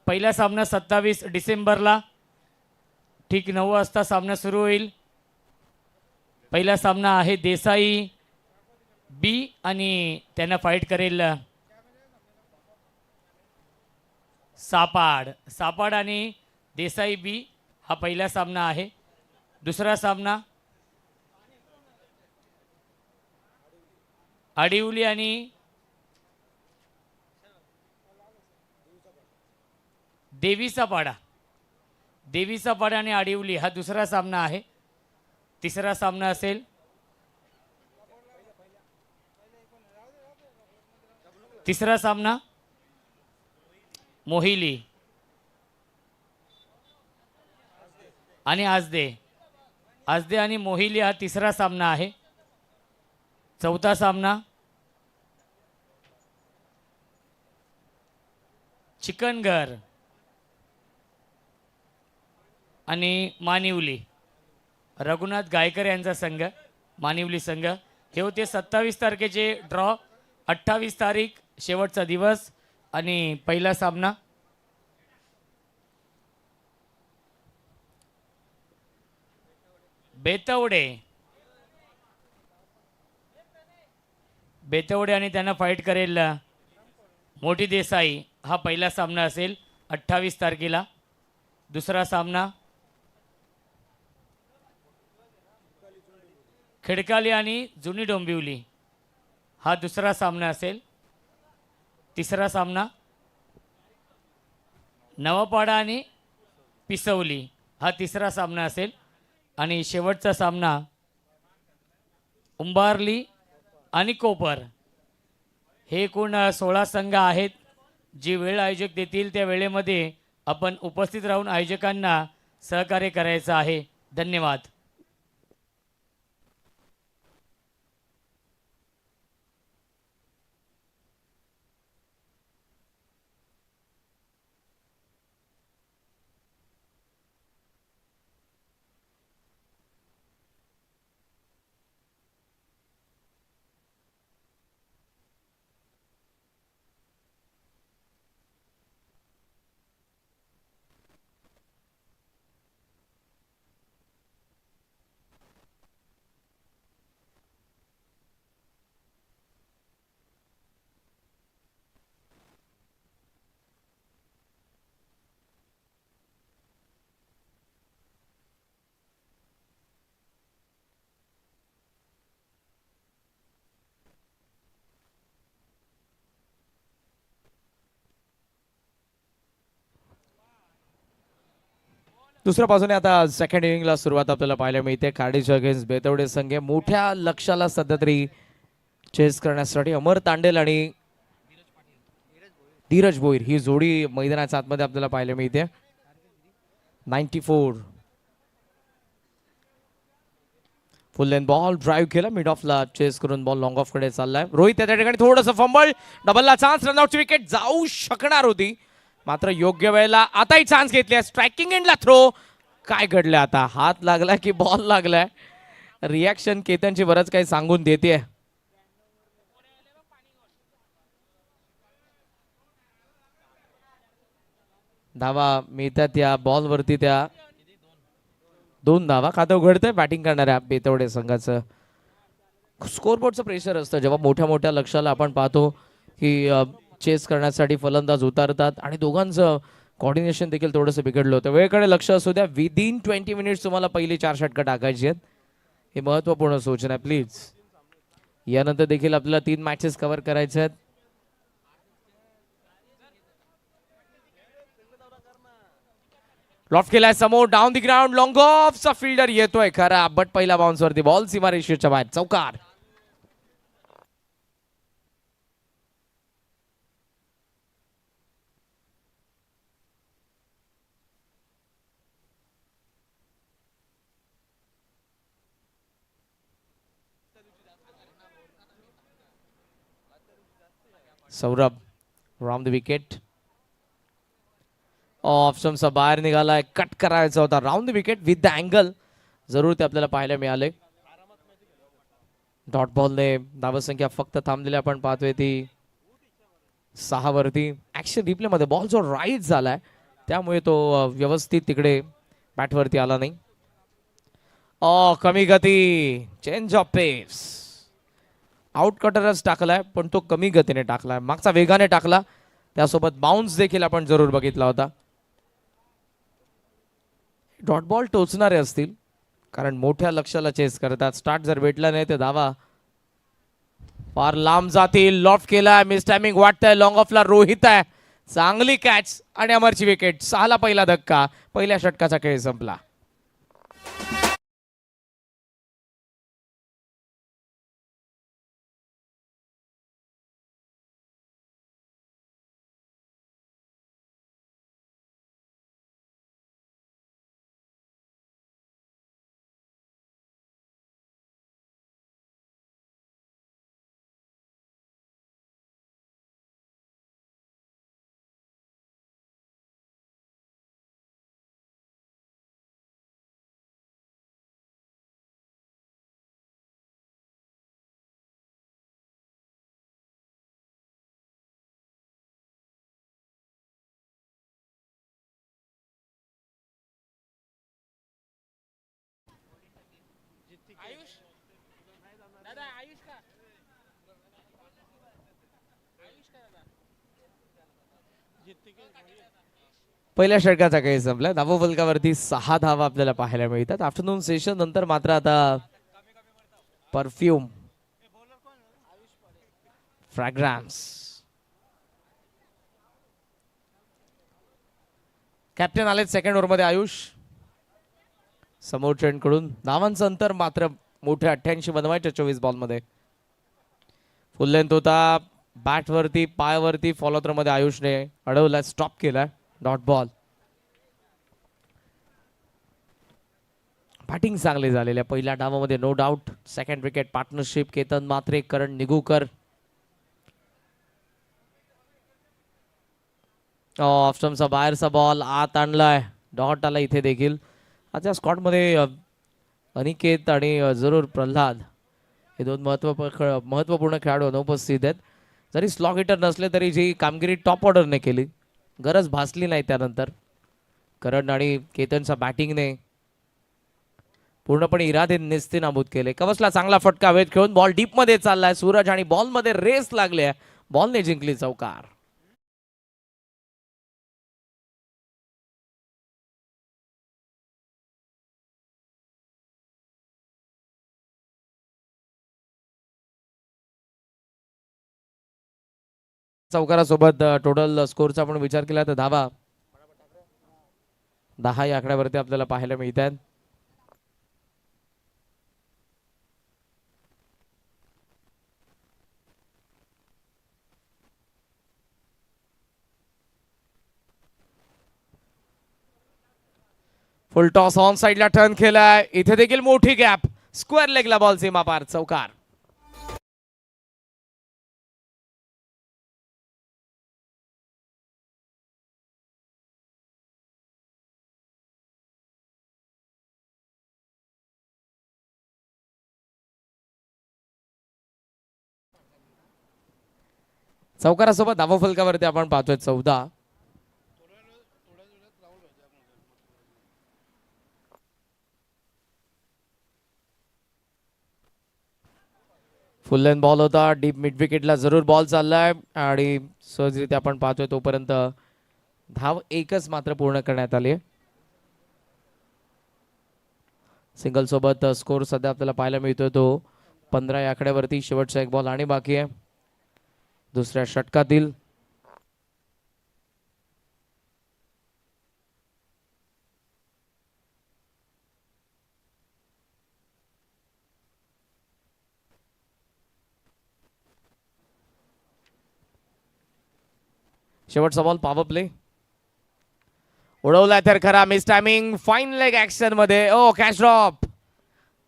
पहिला सामना 27 डिसेंबरला ठीक 9 वाजता सामना सुरू होईल. पहिला सामना आहे देसाई बी आणि त्यांना फाईट करेल सापाड आणि देसाई बी. हा पहिला सामना आहे. दुसरा सामना आडिवली आणि देवीचा पाडा आणि आडिवली हा दुसरा सामना आहे. तिसरा सामना असेल तिसरा सामना मोहिली आणि आजदे आणि मोहिली हा तिसरा सामना आहे. चौथा सामना चिकनगर आणि मानिवली. रघुनाथ गायकर यांचा संघ, मानिवली संघ. हे होते 27 तारखेचे ड्रॉ. 28 तारीख शेवटचा दिवस आणि पहिला सामना. बेतवडे आणि त्यांना फाईट करेल मोठी देसाई. हा पहिला सामना असेल 28 तारखेला. दुसरा सामना खिडकाली आणि जुनी डोंबिवली हा दुसरा सामना असेल. तिसरा सामना नवापाडा आणि पिसवली हा तिसरा सामना असेल. आणि शेवटचा सामना उंबारली आणि कोपर. हे एकूण 16 संघ आहेत. जी वेळ आयोजक देतील त्या वेळेमध्ये आपण उपस्थित राहून आयोजकांना सहकार्य करायचं आहे. धन्यवाद. दुसऱ्या बाजूने आता सेकंड इनिंगला सुरुवात आपल्याला पाहायला मिळते. खाडीच्या अगेन्स्ट बेतवडे संघ मोठ्या लक्ष्याला सध्या तरी चेस करण्यासाठी अमर तांडेल आणि धीरज भोईर ही जोडी मैदानाच्या आतमध्ये आपल्याला पाहायला मिळते. 94 फुल लेन बॉल ड्राईव्ह केला मिड ऑफला चेस करून बॉल लॉंग ऑफ कडे चाललाय. रोहित त्या ठिकाणी थोडंसं फंबल. डबलला चान्स. रनआउटची विकेट जाऊ शकणार होती मात्र योग्य वेळेला आताही चान्स घेतली. स्ट्रायकिंग एंडला थ्रो. काय घडलं आता? हात लागला की बॉल लागलाय? रिॲक्शन केतनची बरंच काही सांगून देते. धावा मिळतात या बॉलवरती त्या 2 धावा खातं उघडतंय बॅटिंग करणाऱ्या बेतवडे संघाचं. स्कोरबोर्डचं प्रेशर असतं जेव्हा मोठ्या मोठ्या लक्ष्याला आपण पाहतो की चेस करण्यासाठी फलंदाज उतारतात आणि दोघांचं कॉर्डिनेशन देखील थोडंसं बिघडलं होतं. वेळेकडे लक्ष असू द्या. विदिन 20 मिनिट्स तुम्हाला पहिली 4 षटकं टाकायची आहेत. हे महत्त्वपूर्ण सूचना आहे प्लीज. यानंतर देखील आपल्याला 3 मॅचेस कव्हर करायचे आहेत. लॉफ्ट केलाय समोर डाऊन द ग्राउंड लॉंग ऑफचा फिल्डर येतोय खरा बट पहिला बाउन्स वरती बॉल सीमारेषेच्या बाहेर चौकार. Saurabh round the wicket. ऑप्शनचा बाहेर निघालाय. कट करायचा होता round the wicket with the angle. जरूर ते आपल्याला पाहायला मिळाले. डॉट बॉलने धावसंख्या फक्त थांबलेली आपण पाहतोय ती 6 वरती. ऍक्शन रिप्ले मध्ये बॉल जो राईट झालाय त्यामुळे तो व्यवस्थित तिकडे बॅटवरती आला नाही. कमी गती. Change of pace. आउट कटरच टाकलाय पण तो कमी गतीने टाकलाय. मागचा वेगाने टाकला. त्यासोबत बाउन्स देखील आपण जरूर बघितला होता. डॉट बॉल टोचणारे असतील कारण मोठ्या लक्ष्याला चेस करतात. स्टार्ट जर भेटला नाही तर धावा फार लांब जातील. लॉफ्ट केला. मिस टायमिंग वाटतंय. लॉंग ऑफला रोहित आहे. चांगली कॅच आणि अमरची विकेट. 6ला पहिला धक्का. पहिल्या षटकाचा खेळ संपला. पहिल्या षटकाचा खेळ संपला. धावा फलकावरती 6 धावा आपल्याला पाहायला मिळतात. आफ्टरनून सेशन नंतर मात्र आता परफ्यूम फ्रॅग्रन्स. कॅप्टन आले सेकंड ओव्हर मध्ये आयुष. समोर ट्रेंड कडून धावांचं अंतर मात्र मोठे 88 बनवायचे 24 बॉल मध्ये. फुल लेंथ होता. बॅट वरती पायावरती फॉलोथ्रो मध्ये आयुषने अडवला. स्टॉप केला. Dot ball. बॅटिंग चांगली झालेली आहे पहिल्या डावामध्ये no doubt. Second wicket partnership Ketan Matre Karan Nigukar. ऑप्शनचा बाहेरचा बॉल आत आणलाय. डॉट आला इथे देखील. आता स्कॉट मध्ये अनिकेत आणि जरूर प्रल्हाद हे 2 महत्वपूर्ण खेळाडू अनुपस्थित आहेत. जरी स्लॉग हिटर नसले तरी जी कामगिरी टॉप ऑर्डरने केली गरज भासली नाही त्यानंतर. करण आणि केतनच्या बॅटिंगने पूर्णपणे इरादे नेस्तेनाबूत केले. कवचला चांगला फटका वेध खेळून बॉल डीप मध्ये चाललाय. सूरज आणि बॉल मध्ये रेस लागले. बॉलने जिंकली चौकार. चौकारासोबत टोटल स्कोरचा आपण विचार केला तर धावा 10 या आकड्यावरती आपल्याला पाहायला मिळतात. फुल टॉस ऑन साइडला टर्न केलाय. इथे देखील मोठी गॅप. स्क्वेअर लेगला बॉल सीमा पार चौकार. चौकारासोबत धावा फलकावरती आपण पाहतोय 14. फुल लेन बॉल होता, डीप मिड विकेटला जरूर बॉल चाललाय आणि सहजरित्या आपण पाहतोय तोपर्यंत धाव एकच मात्र पूर्ण करण्यात आली आहे. सिंगल सोबत स्कोर सध्या आपल्याला पाहायला मिळतोय तो 15 या आकड्यावरती. शेवटचा एक बॉल आणि बाकी आहे दुसऱ्या षटकातील. शेवटचा बॉल पॉवर प्ले उडवलाय तर खरा, miss timing. Fine leg action मध्ये ओ कॅच ड्रॉप.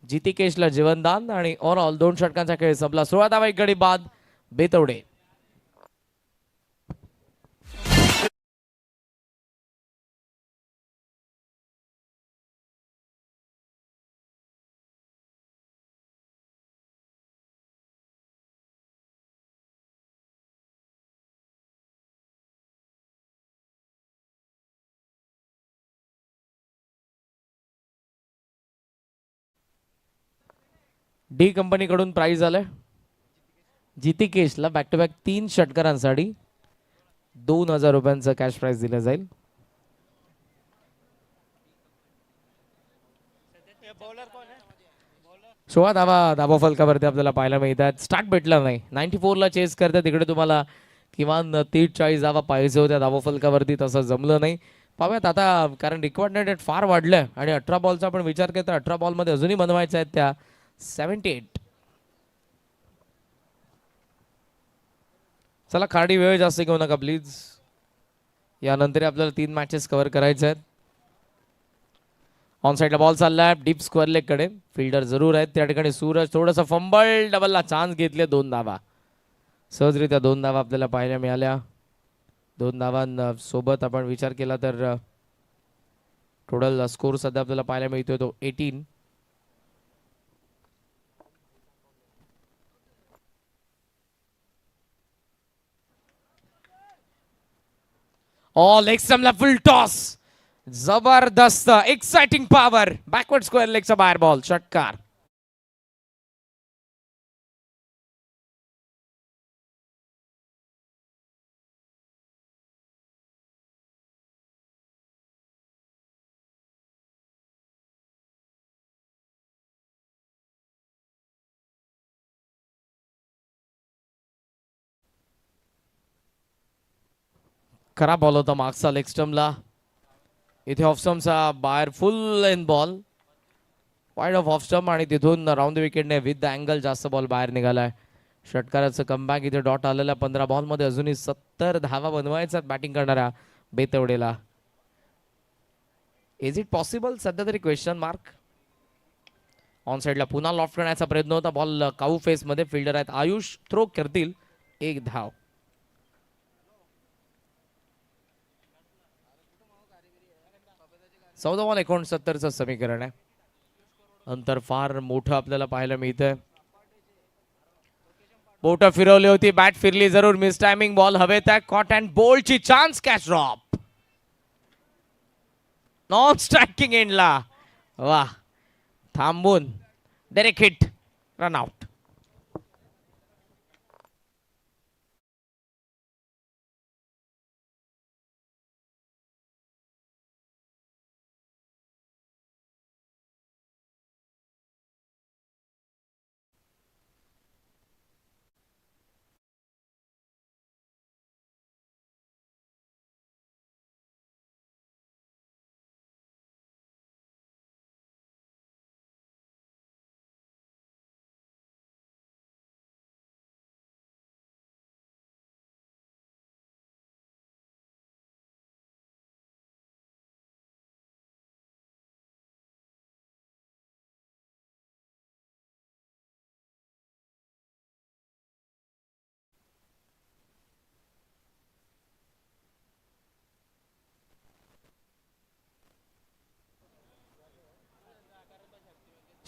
जितिकेशला जीवनदान आणि ओव्हरऑल 2 षटकांचा खेळ संपला. 16 धावा, 1 गडी बाद. बेतवडे डी कंपनीकडून प्राइज आलंय जितिकेशला बॅक टू बॅक 3 षटकारांसाठी 2000 रुपयांचं कॅश प्राइज दिलं जाईल. सोळा धावा फलकावरती आपल्याला पाहायला मिळतात. स्टार्ट भेटला नाही, 94 ला चेस करतात. तिकडे तुम्हाला किमान 30-40 धावा पाहिजे होत्या धावा फलकावरती, तसं जमलं नाही. पाहूयात आता, कारण रिक्वायर्ड रेट फार वाढलंय आणि 18 बॉलचा आपण विचार केला तर 18 बॉलमध्ये अजूनही बनवायच्या आहेत त्या 78. चला खाडी वेळ जास्त घेऊ नका प्लीज. यानंतर आपल्याला 3 मॅचेस कव्हर करायचे आहेत. ऑन साईडला बॉल चाललाय डीप स्क्वेअर लेग कडे. फिल्डर जरूर आहेत त्या ठिकाणी. सूरज थोडंसं फंबल, डबलला चान्स घेतले. 2 धावा सहजरित्या 2 धावा आपल्याला पाहायला मिळाल्या. 2 धावांसोबत आपण विचार केला तर टोटल स्कोर सध्या आपल्याला पाहायला मिळतोय तो 18. लेग स्टंपला फुल टॉस. जबरदस्त एक्साइटिंग पॉवर. बॅकवर्ड स्क्वेअर लेगचा बाहेर बॉल. षटकार. खराब बॉल होता मागचा लेग स्टंपला. इथे ऑफ स्टंपचा बाहेर full length ball wide off stump आणि तिथून राऊंड द विकेटने विथ द अँगल जास्त बॉल बाहेर निघालाय. षटकाराचं कमबॅक इथे डॉट आलेला. 15 बॉलमध्ये अजूनही 70 धावा बनवायचा बॅटिंग करणाऱ्या बेतवडेला. इज इट पॉसिबल सध्या तरी क्वेश्चन मार्क. ऑन साईडला पुन्हा लॉफ्ट करण्याचा प्रयत्न होता. बॉल काऊ फेस मध्ये. फिल्डर आहेत आयुष, थ्रो करतील. 1 धाव. चौदा बॉल 69चं समीकरण आहे. अंतर फार मोठं आपल्याला पाहायला मिळतंय. बोट फिरवली होती, बॅट फिरली जरूर. Miss timing. बॉल हवेत आहे. कॉट अँड बोल्डची chance. Catch drop. Non striking एंडला. वाह, थांबून डायरेक्ट हिट. Run out.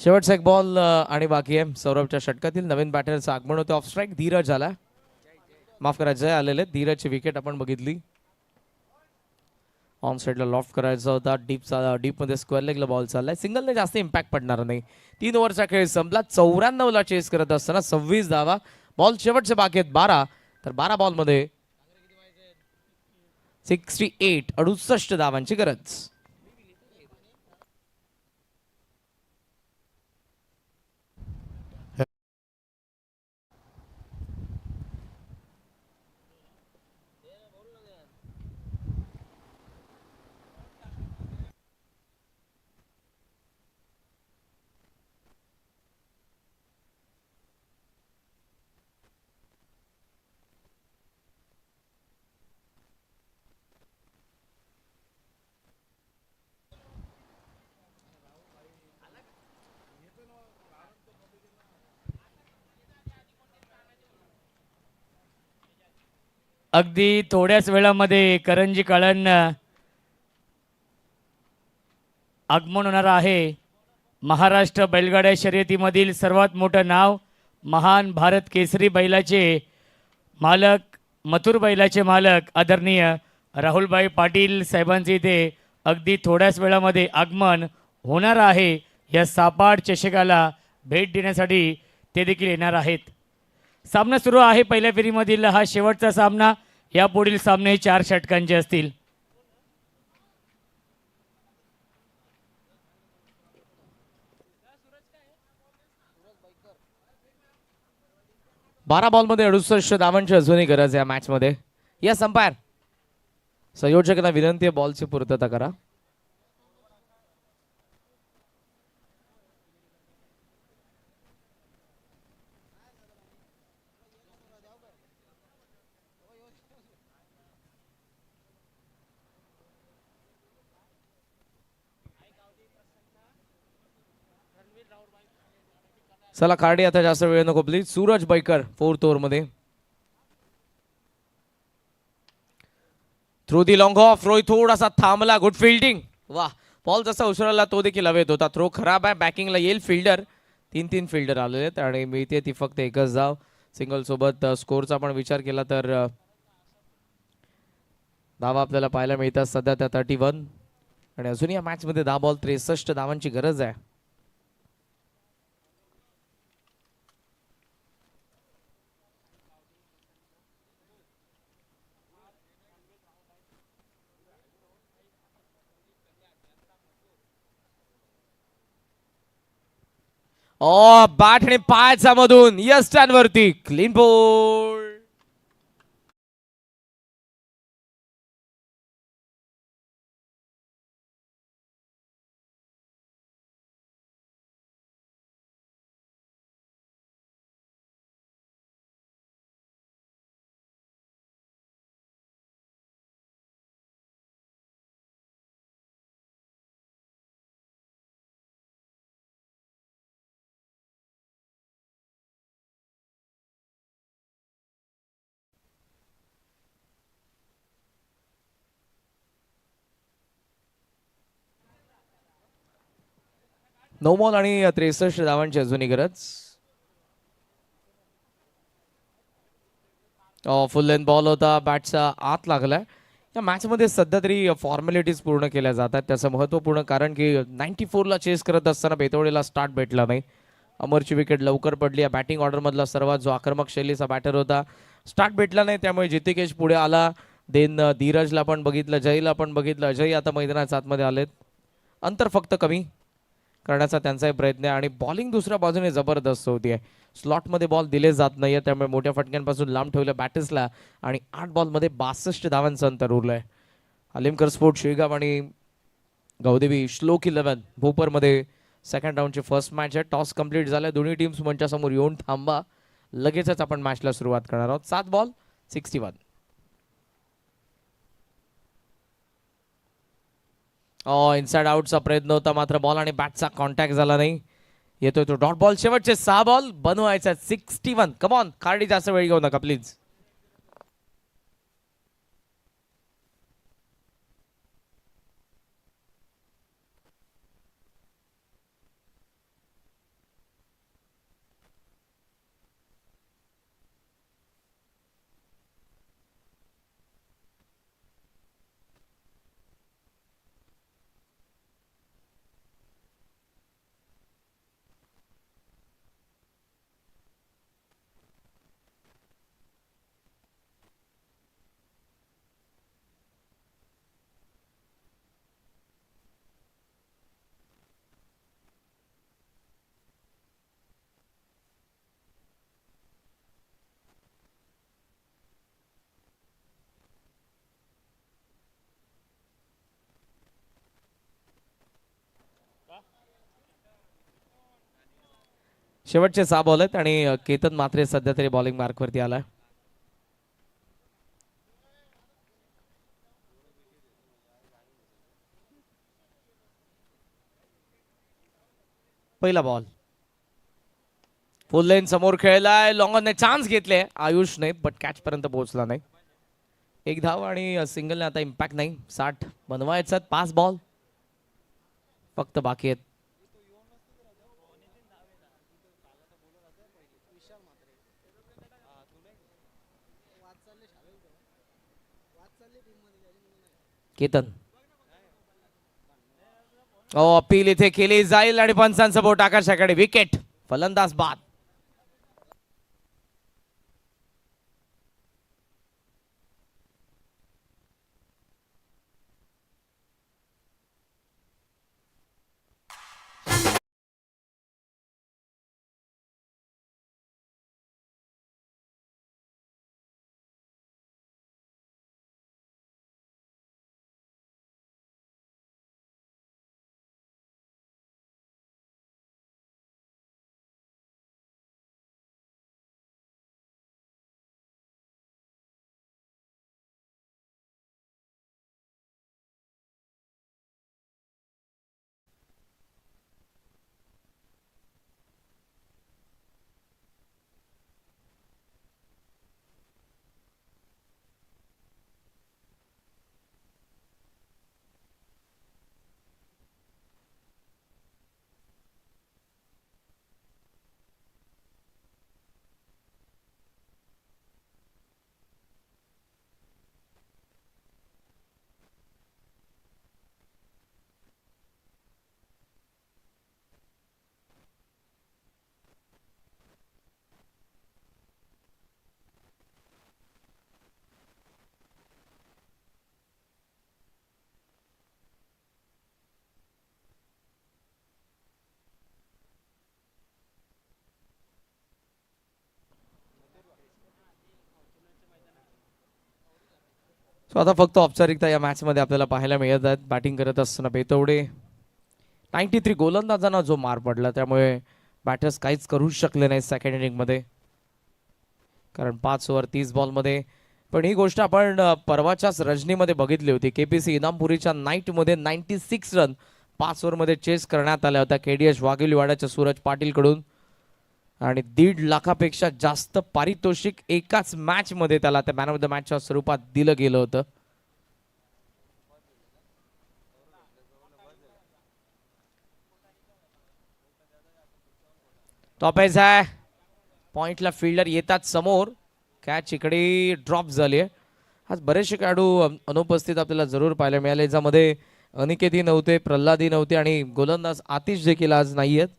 शेवटचा एक बॉल आणि बाकी आहे. सौरभच्या षटकातील नवीन बॅटरचं आगमन होते. ऑफ स्ट्राईक धीरज झाला. माफ करा, जय आलेले. धीरजची विकेट आपण बघितली. ऑन साईडला लॉफ्ट करायचा होता. डीपमध्ये स्क्वेअर लेगला बॉल चाललाय. सिंगलने जास्त इम्पॅक्ट पडणार नाही. 3 ओव्हरचा खेळ संपला. 94ला चेस करत असताना 26 धावा. बॉल शेवटचे बाकी आहेत 12. तर 12 बॉलमध्ये 68 धावांची गरज. अगदी थोड्याच वेळामध्ये करंजी काळांना आगमन होणार आहे. महाराष्ट्र बैलगाड्या शर्यतीमधील सर्वात मोठं नाव, महान भारत केसरी बैलाचे मालक, मथुर बैलाचे मालक आदरणीय राहुलभाई पाटील साहेबांचे इथे अगदी थोड्याच वेळामध्ये आगमन होणार आहे. या सापाड चषकाला भेट देण्यासाठी ते देखील येणार आहेत. सामना सुरू आहे. पहिल्या फेरीमधील हा शेवटचा सामना. यापुढील सामने 4 षटकांचे असतील. 12 बॉलमध्ये 68 धावांची अजूनही गरज आहे या मॅचमध्ये. या अंपायर संयोजकांना विनंती आहे बॉलची पूर्तता करा. चला कार्डी आता जास्त वेळ नको प्लीज. सूरज बैकर 4th ओव्हरमध्ये. Through the long off. Rohit थोडासा थांबला. Good fielding. वा, बॉल जसा उसळला तो देखील हवेत होता. थ्रो खराब आहे. बॅकिंगला येईल फिल्डर. 3 फिल्डर आलेले आहेत आणि मिळते ती फक्त एकच धाव. सिंगल सोबत स्कोरचा पण विचार केला तर धावा आपल्याला पाहायला मिळतात सध्या त्या 31. आणि अजून या मॅचमध्ये 10 बॉल 63 धावांची गरज आहे. बॅट आणि पायाच्या मधून यस स्टँड वरती क्लीन बोल्ड. नऊ बॉल आणि 63 धावांची अजूनही गरज. फुल लेंथ बॉल होता. बॅटचा आत लागलाय. या मॅचमध्ये सध्या तरी फॉर्मॅलिटीज पूर्ण केल्या जातात. त्याचं महत्त्वपूर्ण कारण की 94ला चेस करत असताना बेतवडेला स्टार्ट भेटला नाही. अमरची विकेट लवकर पडली. या बॅटिंग ऑर्डरमधला सर्वात जो आक्रमक शैलीचा बॅटर होता, स्टार्ट भेटला नाही. त्यामुळे जितिकेश पुढे आला. देन धीरजला पण बघितलं, जयला पण बघितलं. अजय आता मैदानाच्या आतमध्ये आलेत. अंतर फक्त कमी करण्याचा त्यांचाही प्रयत्न आहे. आणि बॉलिंग दुसऱ्या बाजूने जबरदस्त होती आहे. स्लॉटमध्ये बॉल दिले जात नाहीये. त्यामुळे मोठ्या फटक्यांपासून लांब ठेवलं बॅटर्सला. आणि 8 बॉलमध्ये 62 धावांचं अंतर उरलंय. अलिमकर स्पोर्ट शेगाव आणि गौदेवी श्लोक 11 भोपरमध्ये सेकंड राऊंडची फर्स्ट मॅच आहे. टॉस कंप्लीट झालाय. दोन्ही टीम्स मंचासमोर येऊन थांबा. लगेचच आपण मॅचला सुरुवात करणार आहोत. 7 बॉल 61. इनसाइड आउटचा प्रयत्न होता मात्र बॉल आणि बॅटचा कॉन्टॅक्ट झाला नाही. येतोय तो डॉट बॉल. शेवटचे 6 बॉल बनवायचा 61. कमॉन कार्डी, जास्त वेळ घेऊ नका प्लीज. शेवटचे 6 बॉल आहेत आणि केतन मात्रे सध्या तरी बॉलिंग मार्कवरती आलाय. पहिला बॉल फुल लेन समोर खेळलाय, लॉंग ऑन चान्स घेतले आयुषने बट कॅच पर्यंत पोहोचला नाही. एक धाव आणि सिंगलने आता इम्पॅक्ट नाही. 60 बनवायचं. 5 बॉल फक्त बाकी आहेत. केतन अपील इथे केली जाईल आणि पंचांचा बोट आकाशाकडे. विकेट. फलंदाज बाद. सो आता फक्त औपचारिकता या मॅच मध्ये आपल्याला पाहायला मिळत आहेत. बॅटिंग करत असताना बेतवडे 93 गोलंदाजांना जो मार पडला त्यामुळे बॅटर्स काहीच करू शकले नाही सेकंड इनिंग मध्ये, कारण 5 ओव्हर 30 बॉल मध्ये. पण ही गोष्ट आपण परवाच्याच रजनीमध्ये बघितली होती. केपीसी इनामपुरीच्या नाईट मध्ये 96 रन 5 ओव्हर मध्ये चेस करण्यात आल्या होत्या केडीएस वाघिलीवाड्याच्या सूरज पाटील कडून आणि 1.5 लाखापेक्षा जास्त पारितोषिक एकाच मॅच मध्ये त्याला त्या मॅन ऑफ द मॅचच्या स्वरूपात दिलं गेलं होतं. टॉप एज आहे. पॉइंटला फिल्डर येतात समोर. कॅच इकडे ड्रॉप झाली आहे. आज बरेचसे खेळाडू अनुपस्थित आपल्याला जरूर पाहायला मिळाले, ज्यामध्ये अनिकेतही नव्हते, प्रल्हादही नव्हते आणि गोलंदाज आतिश देखील आज नाही आहेत.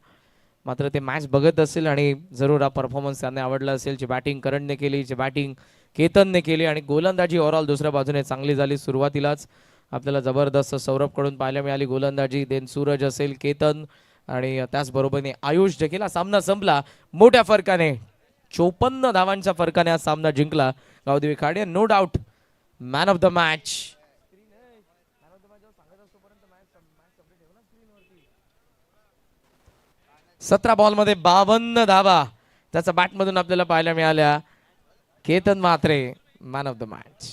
मात्र ते मॅच बघत असेल आणि जरूर हा परफॉर्मन्स त्यांना आवडला असेल. जी बॅटिंग करणने केली, जी बॅटिंग केतनने केली आणि गोलंदाजी ओव्हरऑल दुसऱ्या बाजूने चांगली झाली. सुरुवातीलाच आपल्याला जबरदस्त सौरभकडून पाहायला मिळाली गोलंदाजी. देन सूरज असेल, केतन आणि त्याचबरोबरने आयुष देखील. हा सामना संपला मोठ्या फरकाने. 54 धावांच्या फरकाने हा सामना जिंकला Gavdevi Khade. No doubt man of the match. 17 बॉलमध्ये 52 धावा त्याचा बॅटमधून आपल्याला पाहायला मिळाल्या. Ketan Mhatre man of the match.